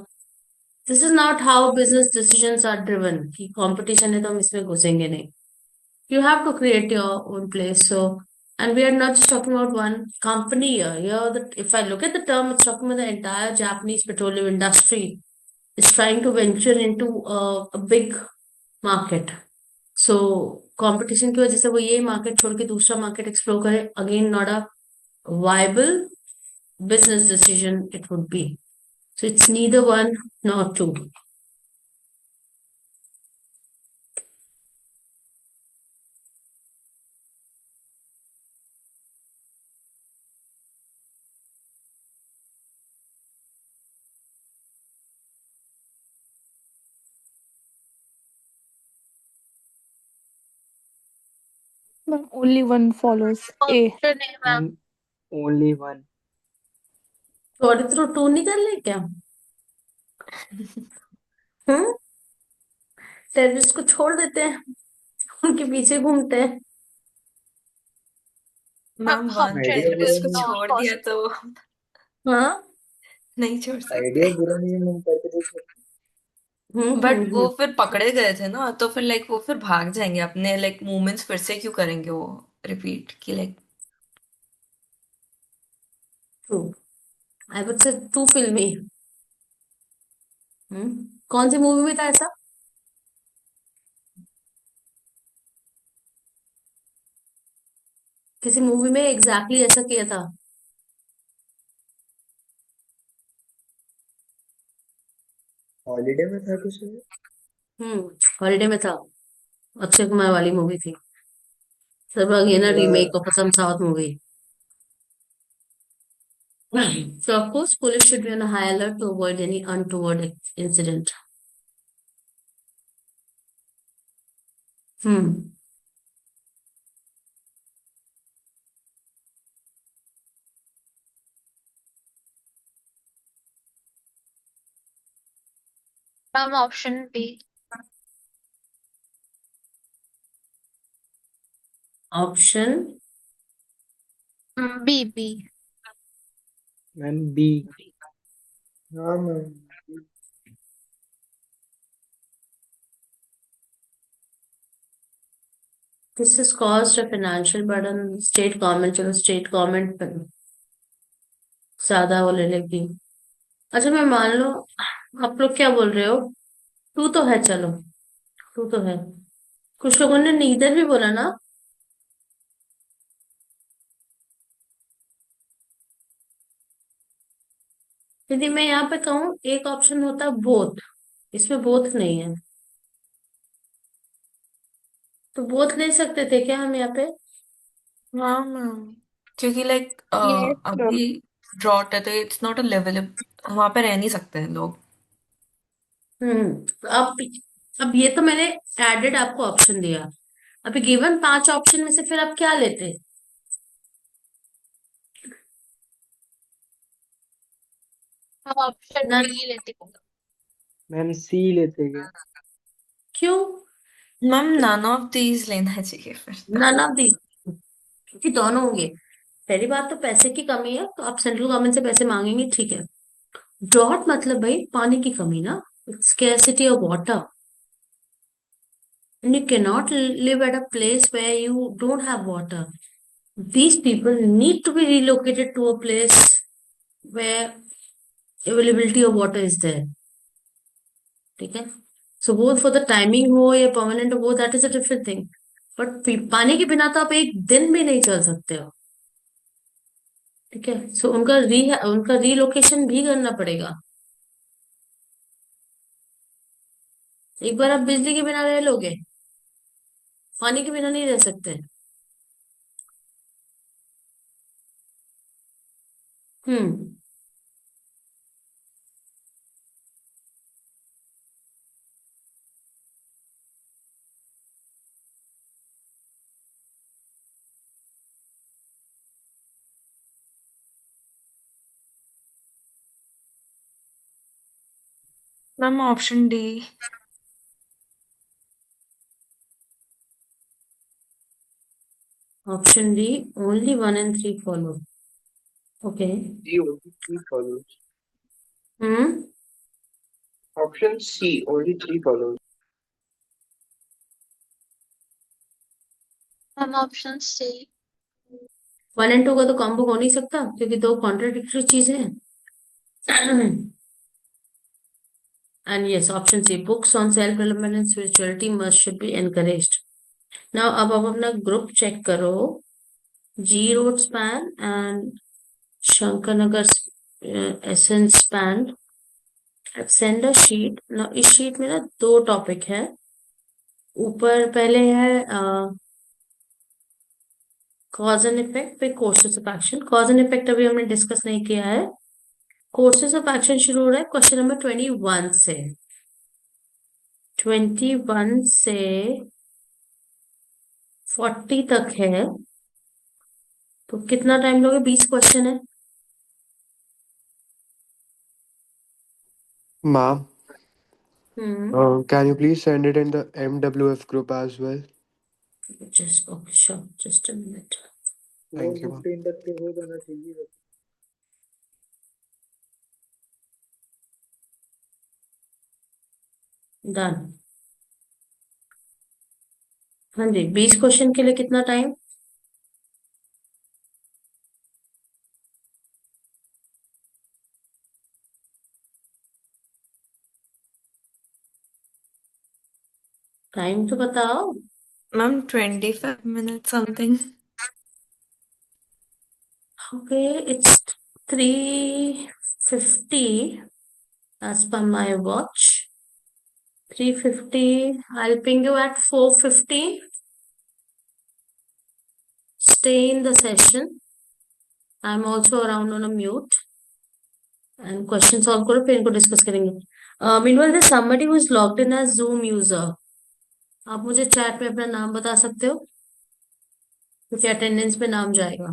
Speaker 1: This is not how business decisions are driven कि कंपटीशन है तो हम इसमें घुसेंगे नहीं। You have to create your own place. So, and we are not just talking about one company here. Here, if I look at the term, it's talking about the entire Japanese petroleum industry is trying to venture into a big market. So, competition की वजह से वो ये market छोड़ के दूसरा market explore करे, again not a viable business decision it would be. So it's neither one nor two.
Speaker 9: Ma'am, only one follows. A.
Speaker 4: Option है मैम।
Speaker 7: And only one.
Speaker 1: थोड़ी थ्रू टू निकल ले क्या? हम्म, टेररिस्ट को छोड़ देते हैं, उनके पीछे घूमते हैं।
Speaker 8: मैम वन
Speaker 7: आइडिया
Speaker 4: ऑप्शन
Speaker 7: बुरा
Speaker 8: टेररिस्ट को
Speaker 7: नहीं है।
Speaker 8: छोड़ दिया तो
Speaker 1: हाँ।
Speaker 8: नहीं छोड़ सकते।
Speaker 7: आइडिया बुरा नहीं है, हम करके देख सकते
Speaker 8: बट वो
Speaker 1: हम्म।
Speaker 8: फिर पकड़े गए थे ना, तो फिर लाइक वो फिर भाग जाएंगे, अपने लाइक मूवमेंट्स फिर से क्यों करेंगे वो रिपीट कि like.
Speaker 1: True. I would say too फिल्मी। कौन सी मूवी में था ऐसा? किसी मूवी में एग्जैक्टली ऐसा किया था?
Speaker 7: हॉलीडे में था कुछ है?
Speaker 1: हम्म, हॉलीडे में था। अक्षय कुमार वाली मूवी थी। सब ये ना
Speaker 7: या
Speaker 1: remake of some south movie. So of course, police should be on a high alert to avoid any untoward incident. Hmm.
Speaker 4: Ma'am option B.
Speaker 1: Option
Speaker 4: B B.
Speaker 7: Ma'am B. हाँ ma'am.
Speaker 1: This is cost a financial burden state government. चलो state government ज्यादा वो ले लेगी। अच्छा मैं मान लो, आप लोग क्या बोल रहे हो? टू तो है, चलो टू तो है। कुछ लोगों ने नीदर भी बोला ना। यदि मैं यहाँ पे कहूँ एक ऑप्शन होता बोथ, इसमें बोथ नहीं है, तो बोथ ले सकते थे क्या हम यहाँ पे?
Speaker 8: हाँ मैम, क्योंकि लाइक
Speaker 5: Yes, sure.
Speaker 8: अभी ड्रॉट है तो इट्स नॉट अ लेवल, वहां पे रह नहीं सकते हैं लोग।
Speaker 1: तो अब ये तो मैंने एडेड आपको ऑप्शन दिया। अभी गिवन पांच ऑप्शन में से फिर आप क्या लेते?
Speaker 4: हम ऑप्शन
Speaker 1: नन।
Speaker 4: बी लेते हैं।
Speaker 7: मैम सी लेते क्या?
Speaker 1: क्यों?
Speaker 8: मैम नन ऑफ दीज लेना चाहिए फिर तो।
Speaker 1: नन ऑफ दी, क्योंकि दोनों होंगे। पहली बात तो पैसे की कमी है तो आप सेंट्रल गवर्नमेंट से पैसे मांगेंगे, ठीक है। ड्रॉट मतलब भाई पानी की कमी ना, scarcity of water, and you cannot live at a place where you don't have water. These people need to be relocated to a place where availability of water is there. ठीक है। सो वो for the timing हो या permanent हो, that is a different thing. But पानी के बिना तो आप एक दिन भी नहीं चल सकते हो। ठीक है, सो उनका रीलोकेशन भी करना पड़ेगा। एक बार आप बिजली के बिना रह लोगे, पानी के बिना नहीं रह सकते। हम्म।
Speaker 8: Ma'am option D.
Speaker 1: Option D, only 1 and 3 follow. Okay.
Speaker 6: D, only 3 follows.
Speaker 1: Hmm.
Speaker 6: Option C, only 3 follows.
Speaker 4: Option C.
Speaker 1: 1 and 2 का तो कॉम्बो हो नहीं सकता क्योंकि दो कॉन्ट्राडिक्टरी चीजें हैं. And yes, option C, books on self-development and spirituality must should be encouraged. Now, अब आप अपना ग्रुप चेक करो. G Road span and Shankanagar Essence span. Send a sheet. Now, इस शीट में ना दो टॉपिक है. ऊपर पहले है कॉज एंड इफेक्ट पे courses of action. Cause and effect अभी हमने डिस्कस नहीं किया है. कोर्सेस ऑफ एक्शन शुरू हो रहा है क्वेश्चन नंबर 21 से. 21 से 40 तक है. तो कितना टाइम लोगे? 20 क्वेश्चन है.
Speaker 3: Ma'am,
Speaker 1: hmm.
Speaker 3: can you please send it in the MWF group as well?
Speaker 1: Just okay, sure, just a minute.
Speaker 3: Thank you, ma'am.
Speaker 7: 15 तक के हो जाना चाहिए.
Speaker 1: डन. हाँ जी, 20 क्वेश्चन के लिए कितना टाइम? टाइम तो बताओ.
Speaker 8: Ma'am, 25 minutes something.
Speaker 1: Okay, it's 3:50 as per my watch. 3:50. I'll ping you at 4:50. Stay in the session. I'm also around on a mute. And question solve करो फिर इनको डिस्कस करेंगे. Meanwhile, there's somebody who is logged in as Zoom user. आप मुझे chat में अपना नाम बता सकते हो क्योंकि अटेंडेंस में नाम जाएगा.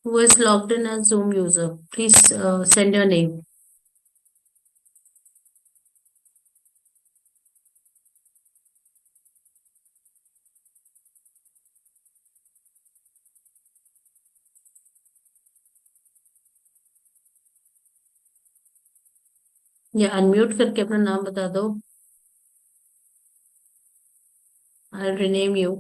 Speaker 1: Who is logged in as Zoom user? Please send your name. या अनम्यूट करके अपना नाम बता दो. I'll rename you.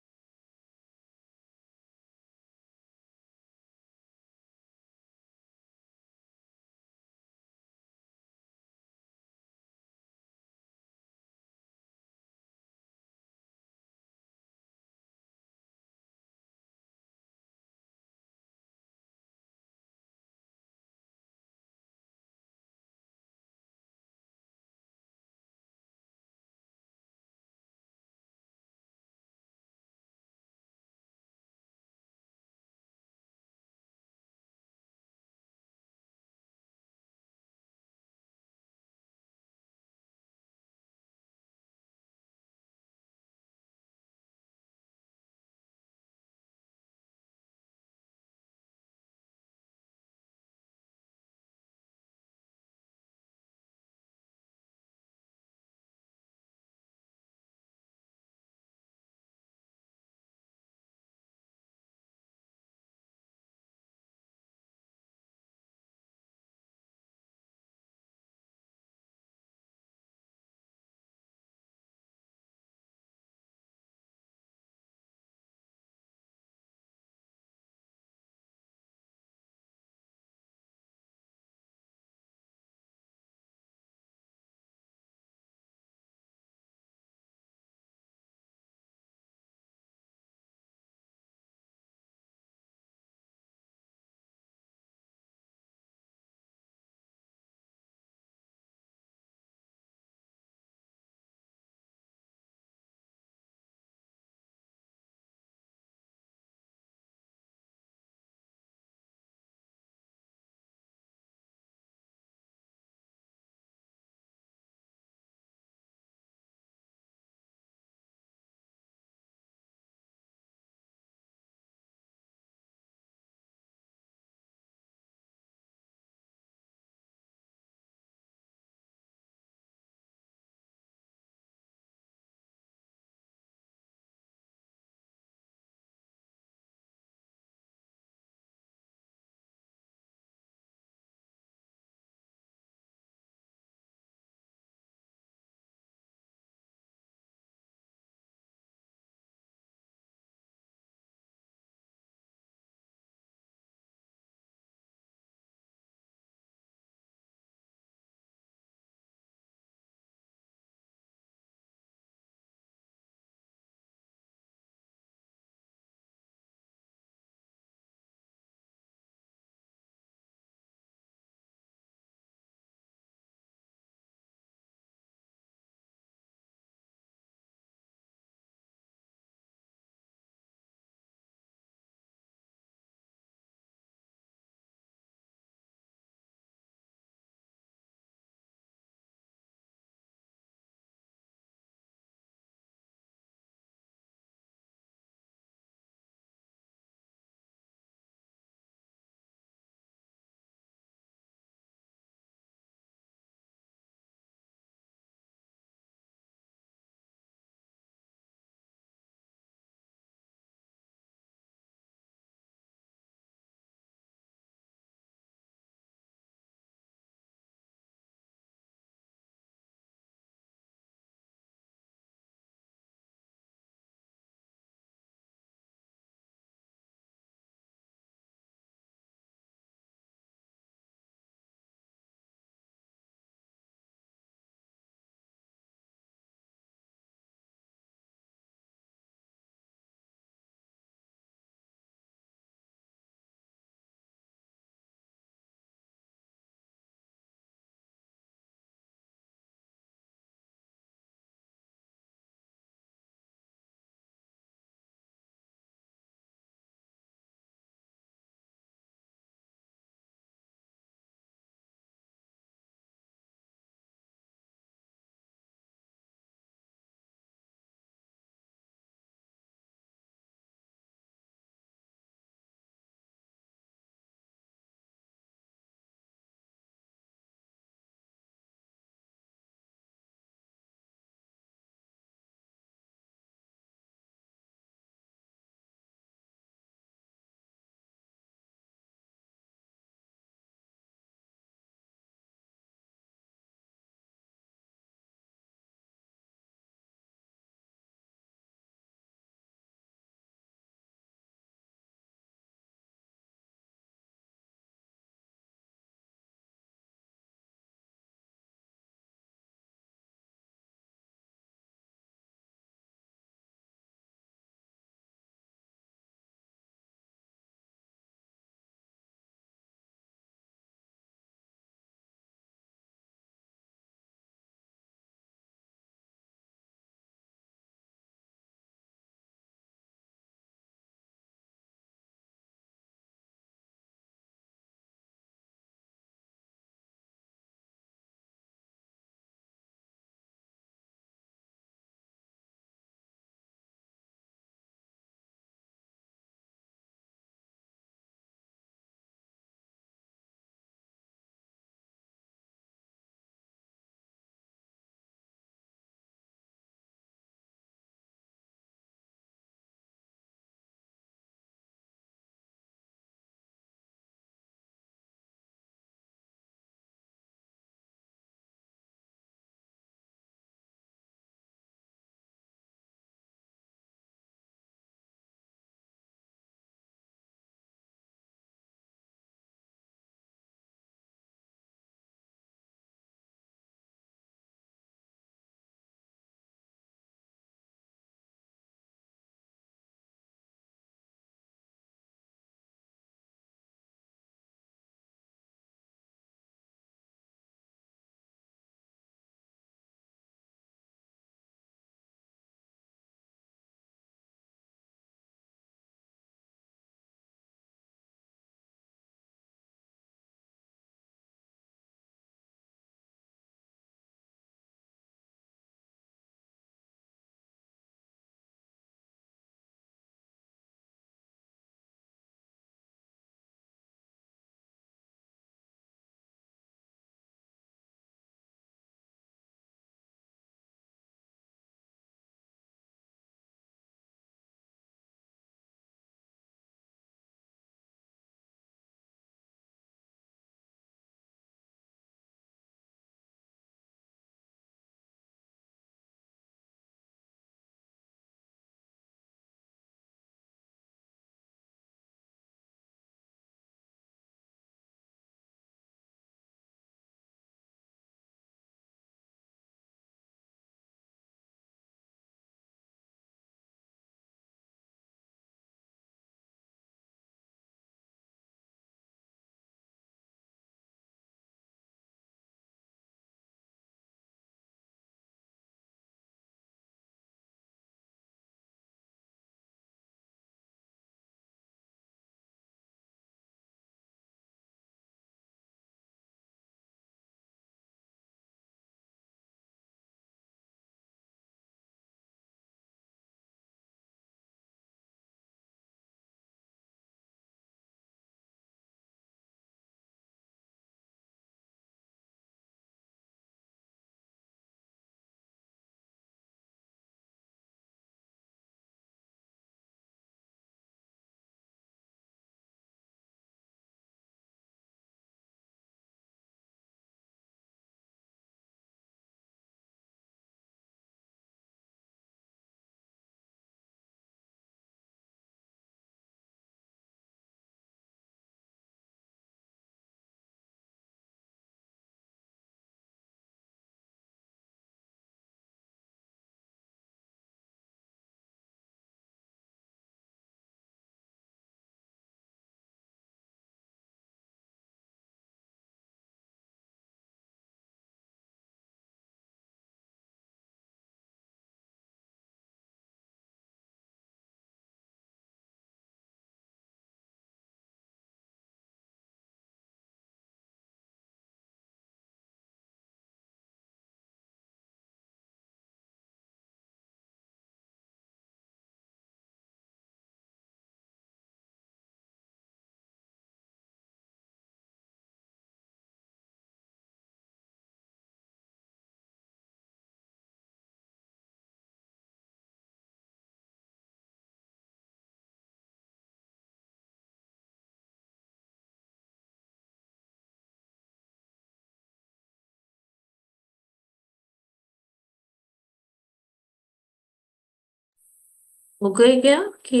Speaker 1: हो गए क्या कि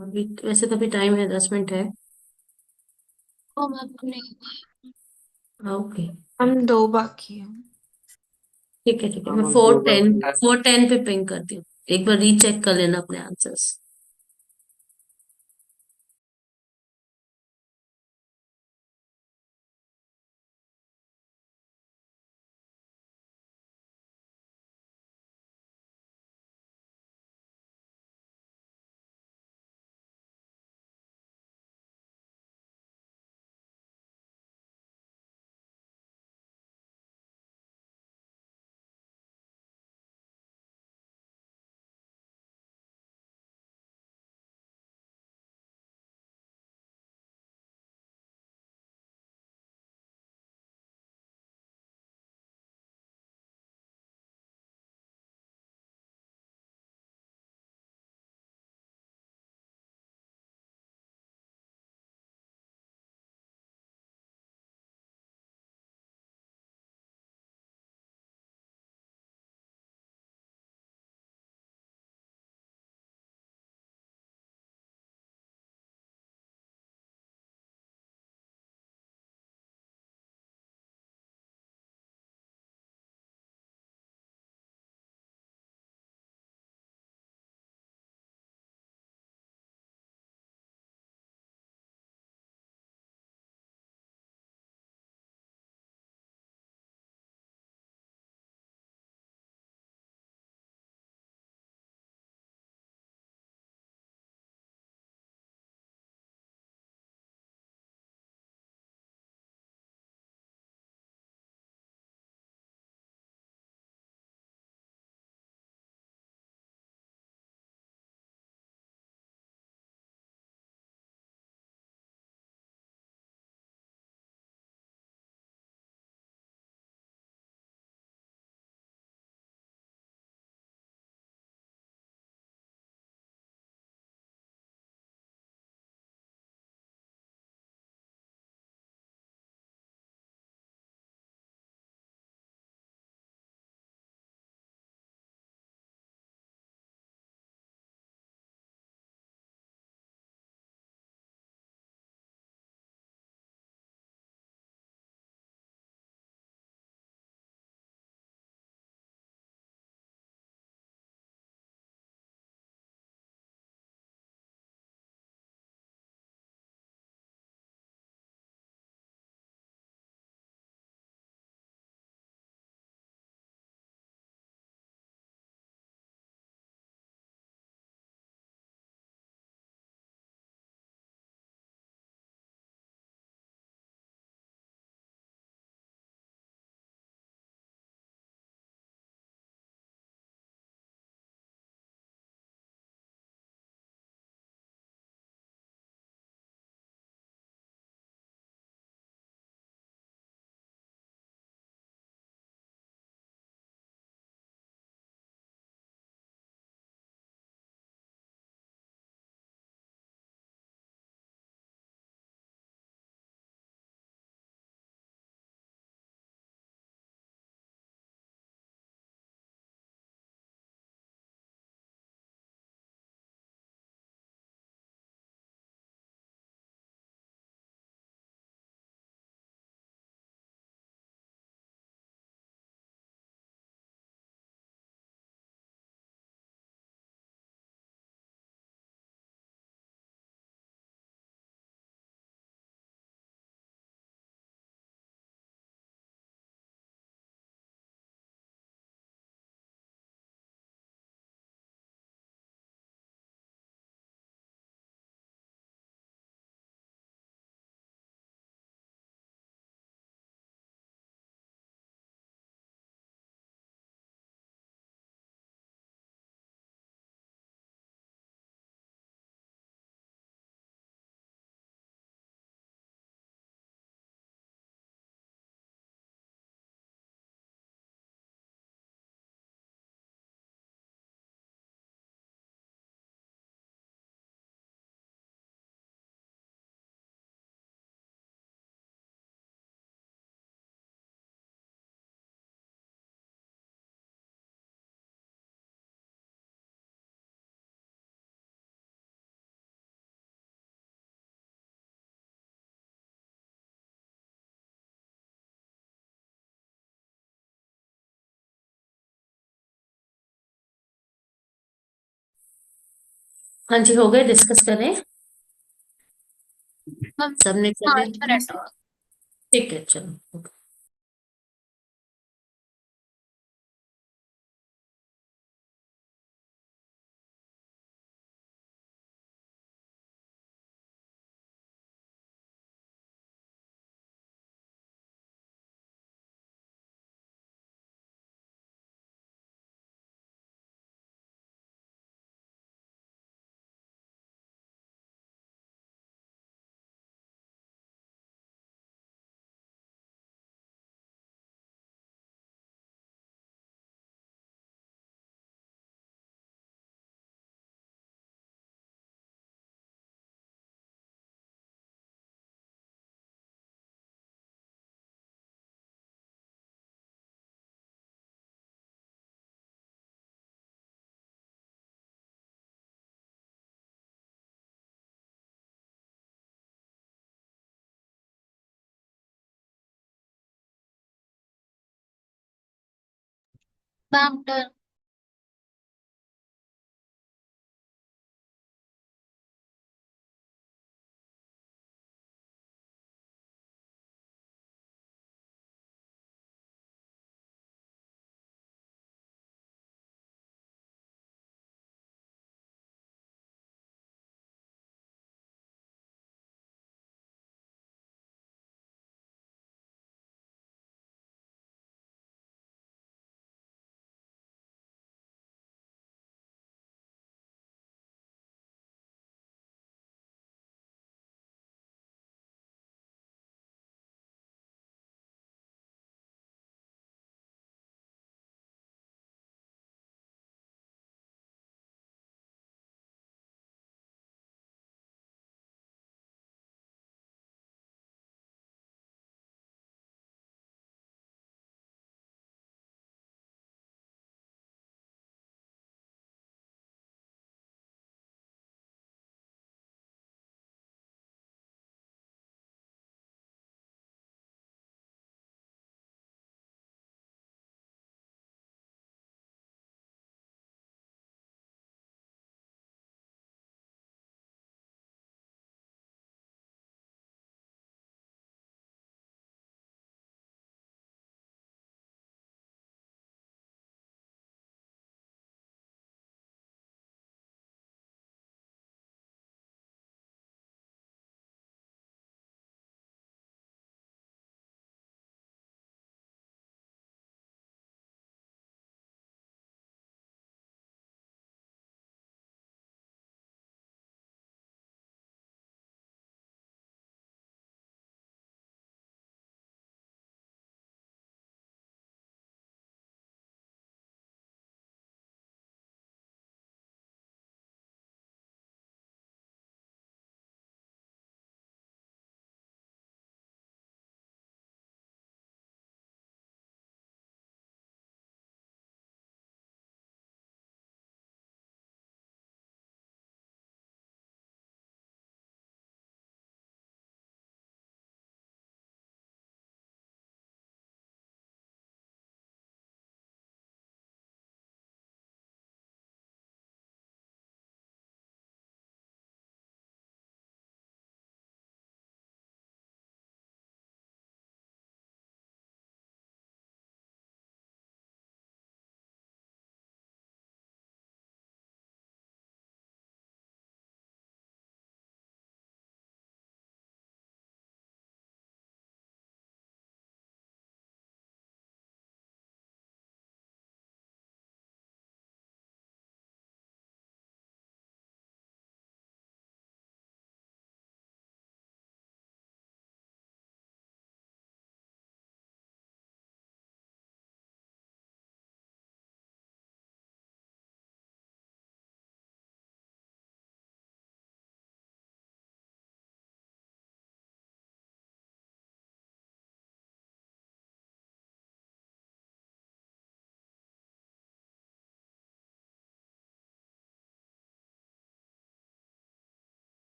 Speaker 1: अभी वैसे तो अभी टाइम है, 10 मिनट है।
Speaker 4: ओ मैम नहीं।
Speaker 1: ओके,
Speaker 8: हम दो बाकी हैं।
Speaker 1: ठीक है ठीक है,
Speaker 6: हाँ
Speaker 1: मैं
Speaker 6: मैम,
Speaker 1: फोर
Speaker 6: दो
Speaker 1: टेन
Speaker 6: बाकी है।
Speaker 1: 4:10 पे पिंग करती हूँ। एक बार रीचेक कर लेना अपने आंसर्स। हाँ जी, हो गए, डिस्कस करें,
Speaker 4: मैम
Speaker 1: सबने कर लिया?
Speaker 4: 5 मिनट
Speaker 1: ठीक है, चलो।
Speaker 4: Ma'am done.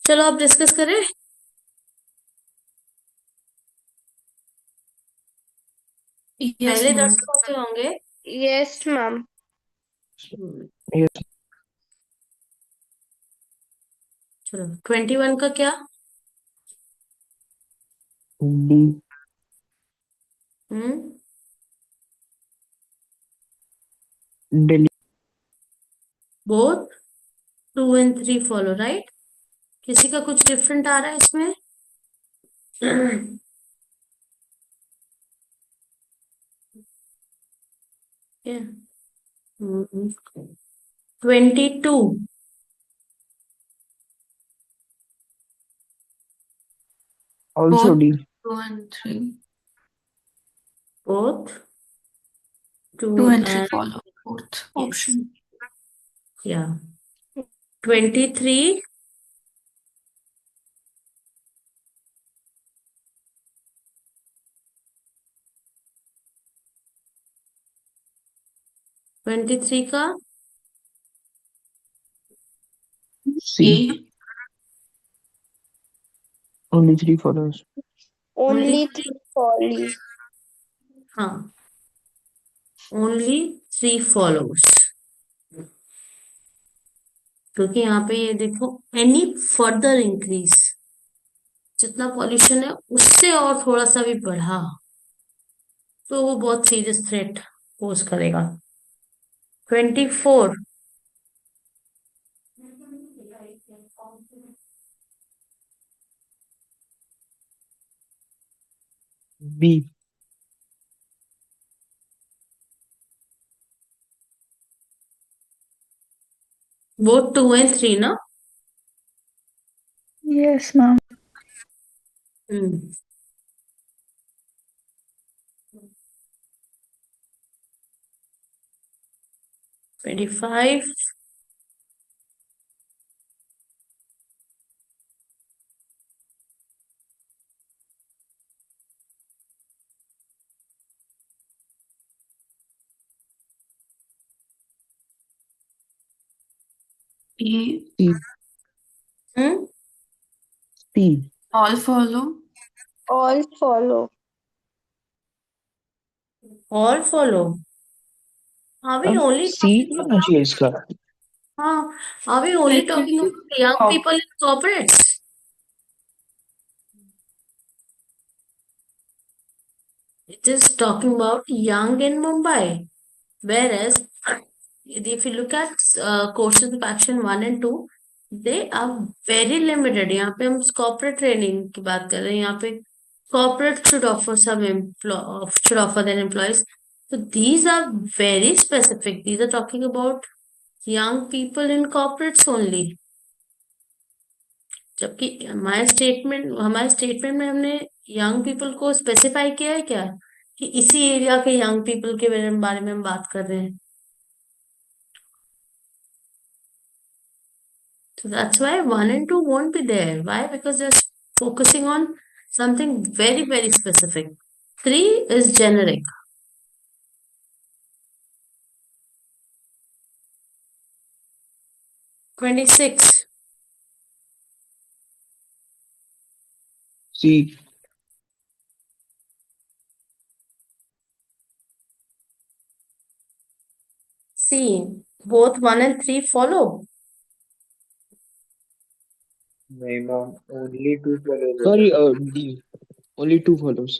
Speaker 1: चलो आप डिस्कस करें।
Speaker 8: Yes,
Speaker 1: पहले
Speaker 8: ma'am.
Speaker 1: 10 कौन से होंगे?
Speaker 5: Yes, ma'am.
Speaker 6: Yes.
Speaker 1: चलो 21 का क्या?
Speaker 6: D.
Speaker 1: Hmm
Speaker 6: Delhi.
Speaker 1: Both 2 and 3 follow, right? किसी का कुछ डिफरेंट आ रहा है इसमें? क्या? 22
Speaker 6: Also
Speaker 8: Both
Speaker 6: D.
Speaker 8: 2 and 3.
Speaker 1: both
Speaker 8: 2
Speaker 1: 2
Speaker 8: and 3
Speaker 1: and
Speaker 8: follow. Both
Speaker 1: yes,
Speaker 8: option.
Speaker 1: yeah. 23 23 का
Speaker 6: C.
Speaker 8: A.
Speaker 6: Only 3 follows.
Speaker 1: only
Speaker 5: Only
Speaker 1: 3,
Speaker 5: Polly.
Speaker 1: हाँ, only 3 follows, क्योंकि यहाँ पे ये देखो एनी फर्दर इंक्रीज, जितना पॉल्यूशन है उससे और थोड़ा सा भी बढ़ा तो वो बहुत सीरियस थ्रेट पोज करेगा। 24
Speaker 6: B.
Speaker 1: वो 2 and 3 ना?
Speaker 9: Yes, ma'am.
Speaker 1: Hmm 25
Speaker 8: A.
Speaker 6: C.
Speaker 1: Hmm
Speaker 6: C.
Speaker 8: All follow.
Speaker 5: All follow.
Speaker 1: All follow, are we
Speaker 6: अब
Speaker 1: ओनली
Speaker 6: C
Speaker 1: टॉकिंग
Speaker 6: होना चाहिए इसका.
Speaker 1: हाँ, are we only talking
Speaker 8: Technically,
Speaker 1: about young
Speaker 8: cop.
Speaker 1: people in corporates? It is talking about young in Mumbai. Whereas, if you look at courses of action 1 and 2, they are very limited. यहाँ पे हम corporate training की बात कर रहे हैं. यहाँ पे corporate should offer should offer their employees. So these are very specific. These are talking about young people in corporates only. जबकि हमारे स्टेटमेंट में हमने यंग पीपल को स्पेसिफाई किया है क्या, कि इसी एरिया के यंग पीपल के बारे में हम बात कर रहे हैं? So that's why 1 and 2 won't be there. Why? Because they're focusing on something very, very specific. 3 is generic. 26.
Speaker 6: C.
Speaker 1: See, both 1 and 3 follow.
Speaker 7: नहीं ma'am, only 2 follows.
Speaker 6: Sorry, D. Only 2 follows.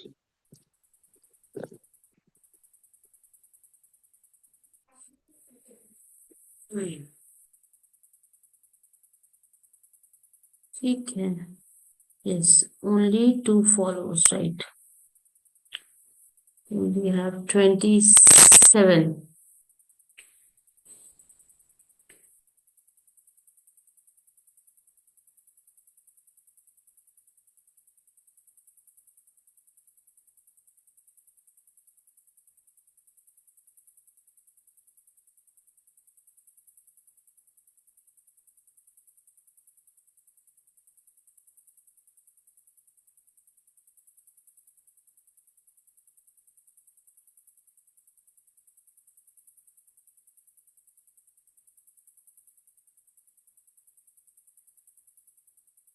Speaker 1: ठीक है. Yes, only 2 follows, right? We have 27.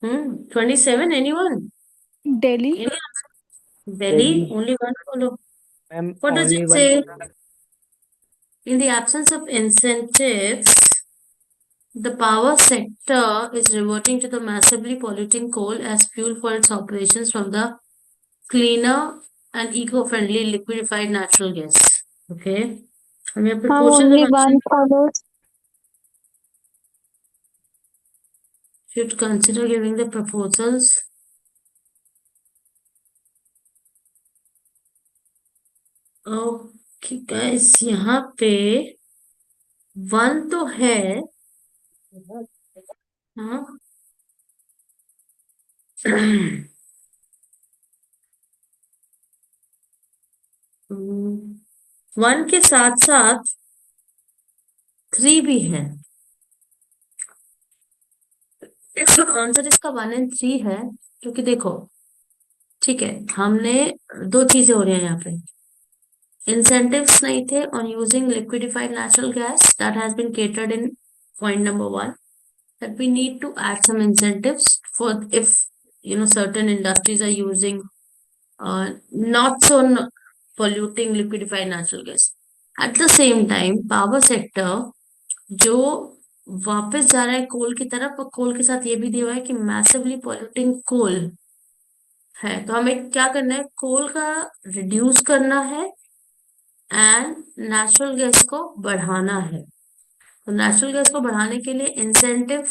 Speaker 1: 27, anyone?
Speaker 9: Delhi.
Speaker 1: Any answer? Delhi,
Speaker 2: Delhi.
Speaker 1: only one follow.
Speaker 2: Ma'am,
Speaker 1: What does
Speaker 2: only
Speaker 1: it
Speaker 2: one
Speaker 1: say?
Speaker 2: follows.
Speaker 1: In the absence of incentives, the power sector is reverting to the massively polluting coal as fuel for its operations from the cleaner and eco-friendly liquefied natural gas. Okay. And your
Speaker 4: Ma'am,
Speaker 1: proposal
Speaker 4: only
Speaker 1: of
Speaker 4: one follows.
Speaker 1: should consider giving the proposals. Okay guys, यहाँ पे one तो है। हाँ। One के साथ साथ three भी है। आंसर इसका 1 और 3 है, क्योंकि देखो, ठीक है, हमने दो चीजें हो रही हैं यहाँ पे। इंसेंटिव्स नहीं थे on using liquidified natural gas, that has been catered in point number 1, that we need to add some incentives for if certain industries are using not so polluting liquefied natural gas. At the same time, power sector जो वापस जा रहा है कोल की तरफ, और कोल के साथ ये भी दिया हुआ है कि मैसिवली पॉल्यूटिंग कोल है, तो हमें क्या करना है, कोल का रिड्यूस करना है एंड नेचुरल गैस को बढ़ाना है। तो नेचुरल गैस को बढ़ाने के लिए इंसेंटिव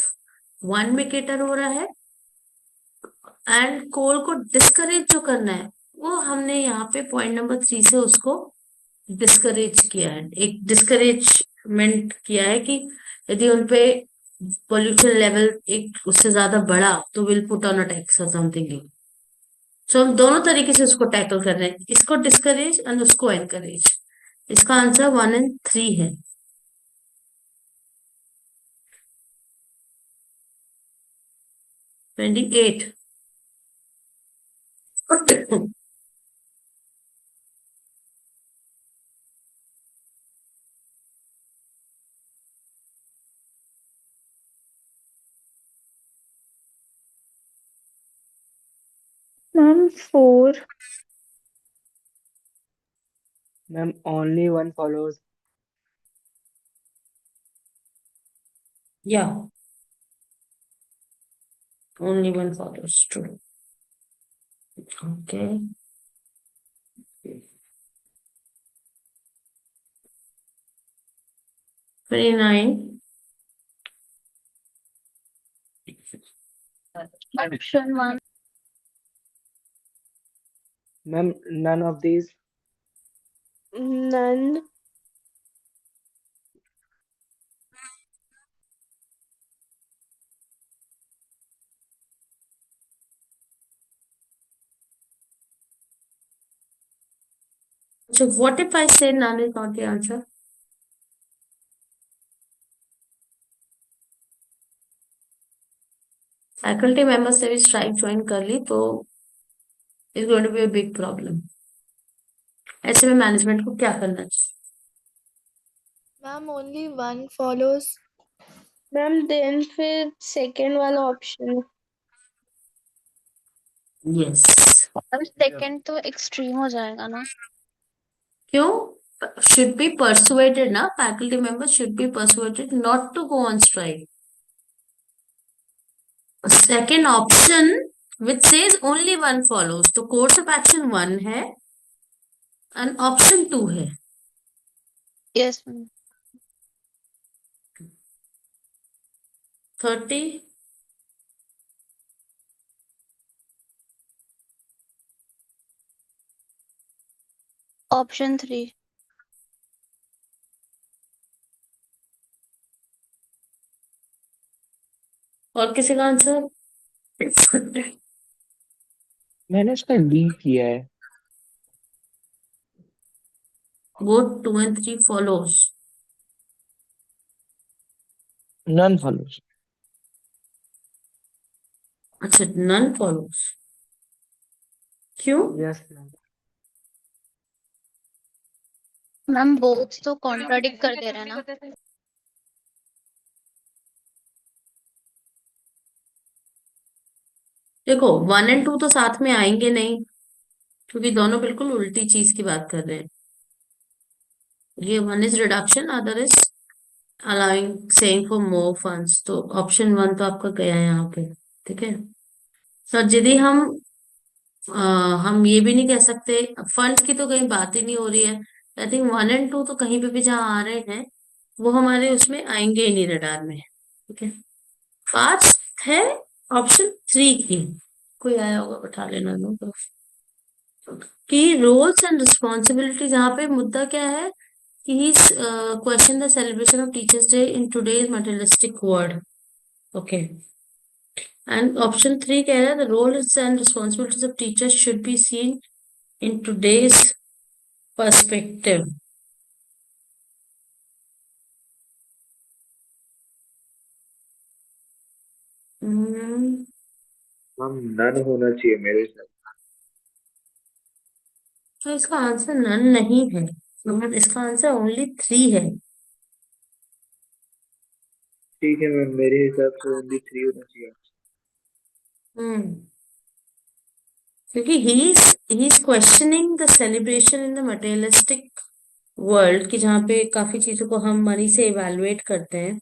Speaker 1: 1 में केटर हो रहा है, एंड कोल को डिस्करेज जो करना है वो हमने यहाँ पे पॉइंट नंबर 3 से उसको डिस्करेज किया है, एक डिस्करेजमेंट किया है कि यदि उनपे पोल्यूशन लेवल एक उससे ज्यादा बढ़ा तो will put on a tax और समथिंग। सो हम दोनों तरीके से उसको टैकल कर रहे हैं, इसको डिस्करेज एंड उसको एनकरेज। इसका आंसर 1 और 3 है। 28।
Speaker 5: Ma'am, 4.
Speaker 2: Ma'am, only one follows.
Speaker 1: Yeah, only one follows. True. Okay. Very nine.
Speaker 4: Option 1.
Speaker 2: Ma'am, none of these.
Speaker 5: None.
Speaker 1: So what if I say none is not the answer? Faculty members से भी strike join कर ली तो it's going to be a big problem. ऐसे में management को क्या करना चाहिए?
Speaker 5: Ma'am, only one follows. Ma'am, then फिर second वाला option.
Speaker 1: Yes.
Speaker 4: अब सेकंड तो एक्सट्रीम हो जाएगा ना।
Speaker 1: क्यों? Should be persuaded ना, faculty members should be persuaded not to go on strike. Second option which says only one follows, तो course of action 1 है and option 2 है।
Speaker 4: Yes ma'am.
Speaker 1: 30।
Speaker 4: ऑप्शन 3।
Speaker 1: और किसी का आंसर?
Speaker 2: मैंने इसका डी किया है।
Speaker 1: Both 2 and 3 follows.
Speaker 2: None follows.
Speaker 1: अच्छा, none follows. क्यों?
Speaker 2: Yes, ma'am.
Speaker 4: मैम बोथ तो कॉन्ट्राडिक्ट कर दे रहे हैं ना।
Speaker 1: देखो 1 और 2 तो साथ में आएंगे नहीं, क्योंकि दोनों बिल्कुल उल्टी चीज की बात कर रहे हैं। ये one is reduction, other is allowing saying for more funds, तो ऑप्शन 1 तो आपका गया है यहाँ पे। ठीक है, सर यदि अ, हम ये भी नहीं कह सकते, फंड्स की तो कहीं बात ही नहीं हो रही है। आई थिंक 1 और 2 तो कहीं पे भी जहाँ आ रहे हैं वो हमारे उसमें आएंगे ही नहीं रडार में। ठीक है, पास है ऑप्शन 3 की। कोई आया होगा उठा लेना नो तो। कि रोल्स एंड रिस्पॉन्सिबिलिटी, जहाँ पे मुद्दा क्या है कि he question the celebration of teachers day in today's materialistic world. Okay, and option 3 कह रहा है the roles and responsibilities of teachers should be seen in today's perspective.
Speaker 7: Ma'am none होना चाहिए मेरे हिसाब
Speaker 1: तो इसका आंसर नन नहीं है, मतलब इसका आंसर ओनली 3 है।
Speaker 7: से। ठीक है मैम, मेरे हिसाब से ओनली 3 होना चाहिए।
Speaker 1: हम्म क्योंकि he is questioning the celebration in the materialistic world, की जहाँ पे काफी चीजों को हम मनी से इवेलुएट करते हैं।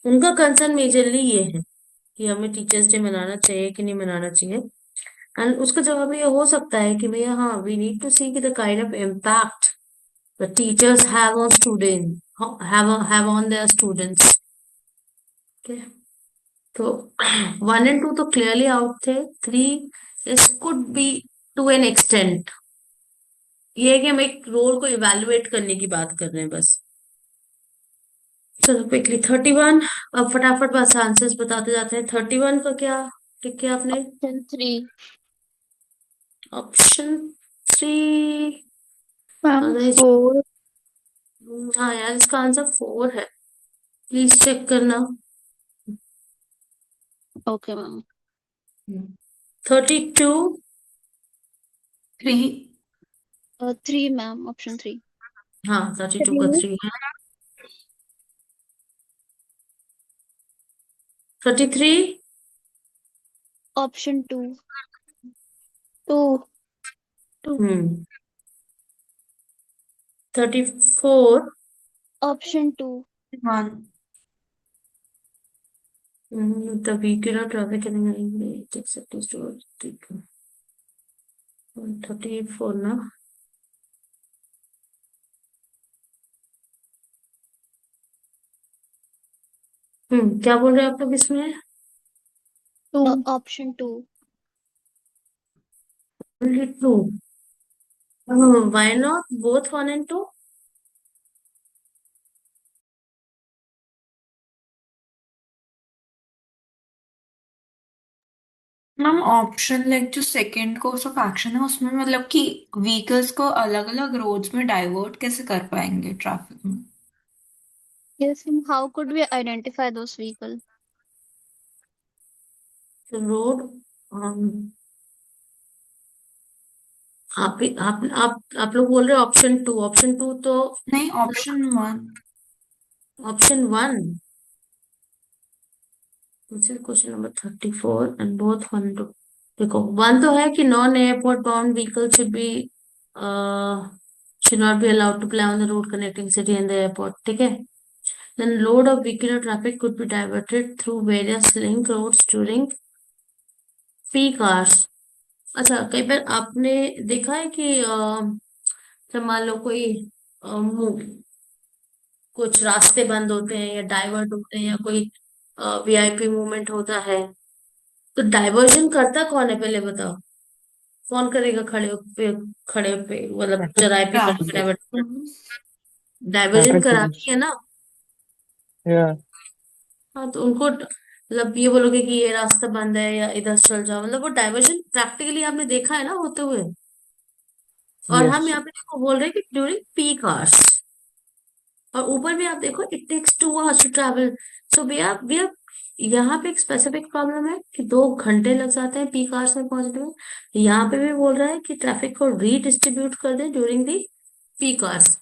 Speaker 1: उनका कंसर्न मेजरली ये है कि हमें टीचर्स डे मनाना चाहिए कि नहीं मनाना चाहिए। एंड उसका जवाब ये हो सकता है कि भैया हाँ, we need to see the kind of impact the teachers have on student, have on their students. तो 1 और 2 तो क्लियरली आउट थे। 3 is could be to an extent, ये है कि हम एक रोल को इवेलुएट करने की बात कर रहे हैं बस। चलो क्विकली 31, अब फटाफट बस आंसर्स बताते जाते हैं। 31 का क्या टिक किया आपने?
Speaker 4: Option 3.
Speaker 1: ऑप्शन 3।
Speaker 9: मैम 4।
Speaker 1: हाँ यार, इसका आंसर 4 है, प्लीज चेक करना।
Speaker 4: Okay, ma'am.
Speaker 1: 32।
Speaker 8: 3।
Speaker 4: 3, ma'am. Option 3.
Speaker 1: हाँ, 32 का
Speaker 5: 3.
Speaker 1: 3 है। 33।
Speaker 4: Option 2. 2. 2.
Speaker 1: Hmm 34।
Speaker 4: Option 2.
Speaker 8: 1।
Speaker 1: The vehicular traffic and acceptance to 34 ना। क्या बोल रहे हैं आप लोग इसमें?
Speaker 9: 2।
Speaker 4: Option 2.
Speaker 1: Only 2? Why not both 1 and 2?
Speaker 8: Ma'am option like जो सेकंड कोर्स ऑफ एक्शन है उसमें मतलब कि व्हीकल्स को अलग अलग रोड्स में डाइवर्ट कैसे कर पाएंगे ट्रैफिक में।
Speaker 4: Yes, ma'am. How could we identify those vehicles?
Speaker 1: The road, आप लोग बोल रहे हो ऑप्शन 2। ऑप्शन 2 तो
Speaker 8: नहीं, option 1।
Speaker 1: Option 1। Question number 34 and both 1 2। देखो 1 तो है कि non airport bound vehicle should not be allowed to ply on the road connecting city and the airport। ठीक है, then load of vehicular traffic could be diverted through various link roads during peak hours। अच्छा, कई बार आपने देखा है कि जब मान लो कोई कुछ रास्ते बंद होते हैं या डाइवर्ट होते हैं या कोई वीआईपी मूवमेंट होता है, तो डाइवर्जन करता कौन है पहले बताओ? कौन करेगा खड़े पे मतलब
Speaker 2: ट्रैफिक
Speaker 1: चौराहे पे खड़े पे
Speaker 8: traffic
Speaker 1: divert?
Speaker 8: Police.
Speaker 1: Diversion
Speaker 2: traffic
Speaker 1: करानी
Speaker 2: पुलिस
Speaker 1: है ना।
Speaker 2: या
Speaker 1: हाँ, तो उनको मतलब ये बोलोगे कि ये रास्ता बंद है या इधर चल जाओ, मतलब वो डाइवर्जन प्रैक्टिकली आपने देखा है ना होते हुए। और हम
Speaker 2: यस।
Speaker 1: यहाँ पे देखो बोल रहे हैं कि ड्यूरिंग पीक आवर्स, और ऊपर भी आप देखो it takes 2 hours to travel. So we are यहाँ पे एक स्पेसिफिक प्रॉब्लम है कि 2 घंटे लग जाते हैं पीक आवर्स में पहुंचने में। यहाँ पे भी बोल रहा है कि ट्रैफिक को रीडिस्ट्रीब्यूट कर दे ड्यूरिंग दी पीक आवर्स।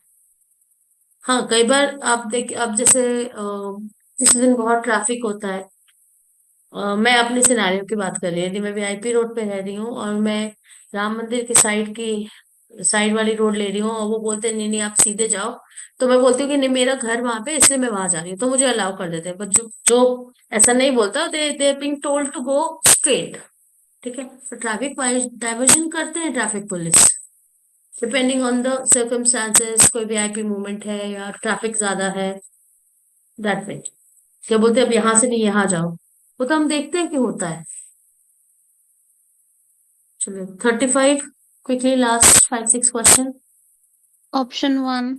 Speaker 1: हाँ, कई बार आप जैसे जिस दिन बहुत ट्रैफिक होता है मैं अपने सिनेरियो की बात कर रही थी। मैं वीआईपी रोड पे रह रही हूँ और मैं राम मंदिर की साइड वाली रोड ले रही हूँ, और वो बोलते हैं नहीं नहीं आप सीधे जाओ। तो मैं बोलती हूँ कि नहीं मेरा घर वहां पे, इसलिए मैं वहां जा रही हूँ, तो मुझे अलाउ कर देते हैं। बट जो जो ऐसा नहीं बोलता, they being told to go straight. ठीक है, तो ट्रैफिक वाइज डाइवर्जन करते हैं traffic police, depending on the circumstances. कोई वीआईपी मूवमेंट है या ट्रैफिक ज्यादा है, दैट वे। क्या बोलते हैं अब यहाँ से नहीं यहाँ जाओ, वो तो हम देखते हैं कि होता है। चलिए 35, quickly last 5 6 question.
Speaker 5: Option 1.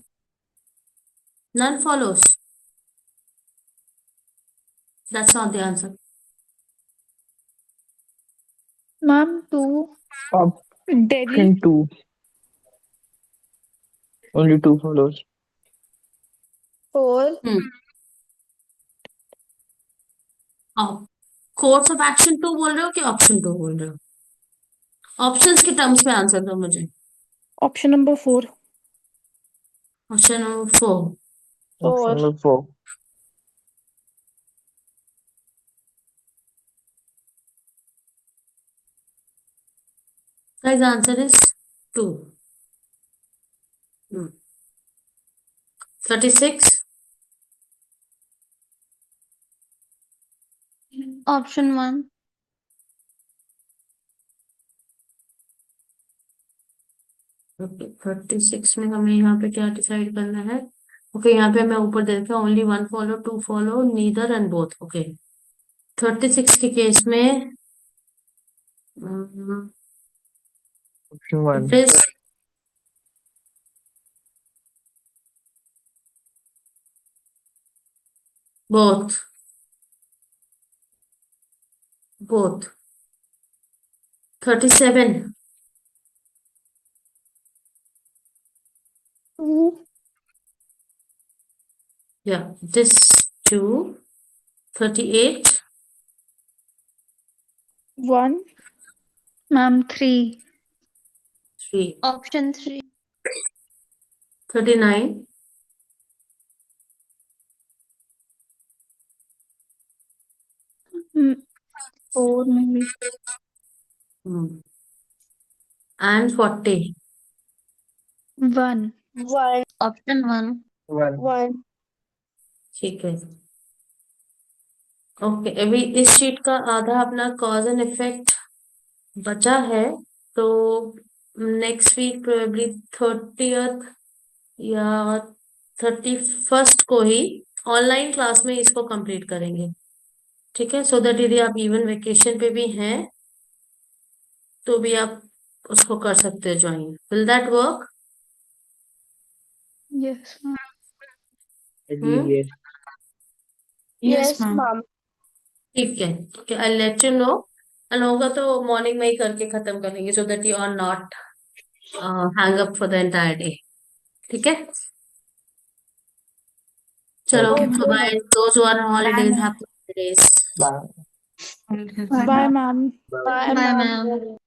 Speaker 1: None follows, that's not the answer.
Speaker 9: Ma'am 2, Delhi.
Speaker 6: Option 2. Only 2 follows.
Speaker 5: 4.
Speaker 1: Course of action 2 बोल रहे हो कि ऑप्शन 2 बोल रहे हो? ऑप्शंस के टर्म्स में आंसर दो मुझे।
Speaker 9: Option number 4।
Speaker 1: Option number 4।
Speaker 6: Option
Speaker 5: 4.
Speaker 6: number 4.
Speaker 1: Guys, the answer is 2. 36.
Speaker 5: Option 1.
Speaker 1: Okay 36 में हमें यहाँ पे क्या डिसाइड करना है? ओके, यहाँ पे मैं ऊपर दे रखा only 1 follow, 2 follow, neither and both. Okay 36 के केस में
Speaker 6: Option
Speaker 1: it
Speaker 6: 1.
Speaker 1: Is both. Both 37।
Speaker 9: 2,
Speaker 1: या इट इज 2। 38।
Speaker 9: 1, मैम 3।
Speaker 1: 3।
Speaker 5: Option 3.
Speaker 1: 39।
Speaker 9: 4 में भी।
Speaker 1: एंड 40।
Speaker 9: 1।
Speaker 5: 1. Option 1.
Speaker 6: 1.
Speaker 5: 1.
Speaker 1: ठीक है। ओके अभी इस शीट का आधा अपना कॉज एंड इफेक्ट बचा है, तो नेक्स्ट वीक प्रोबेबली 30th या 31st को ही ऑनलाइन क्लास में इसको कंप्लीट करेंगे। ठीक है, सो दैट यदि आप इवन वेकेशन पे भी हैं तो भी आप उसको कर सकते हो join. Will that work?
Speaker 9: Yes ma'am.
Speaker 6: Agree, yes.
Speaker 5: Yes, ma'am.
Speaker 1: ठीक है, ठीक है, I let you know. And होगा तो मॉर्निंग में ही करके खत्म करेंगे, so that you are not hang up for the entire day. ठीक है, चलो
Speaker 6: Okay.
Speaker 5: Okay.
Speaker 1: Bye. Those who are on holidays, happy holidays.
Speaker 6: Bye.
Speaker 9: Bye ma'am.
Speaker 6: Bye.
Speaker 5: Bye,
Speaker 4: Bye,
Speaker 5: ma'am.
Speaker 4: ma'am.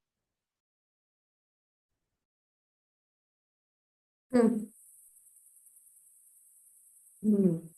Speaker 1: Hmm. Hmm.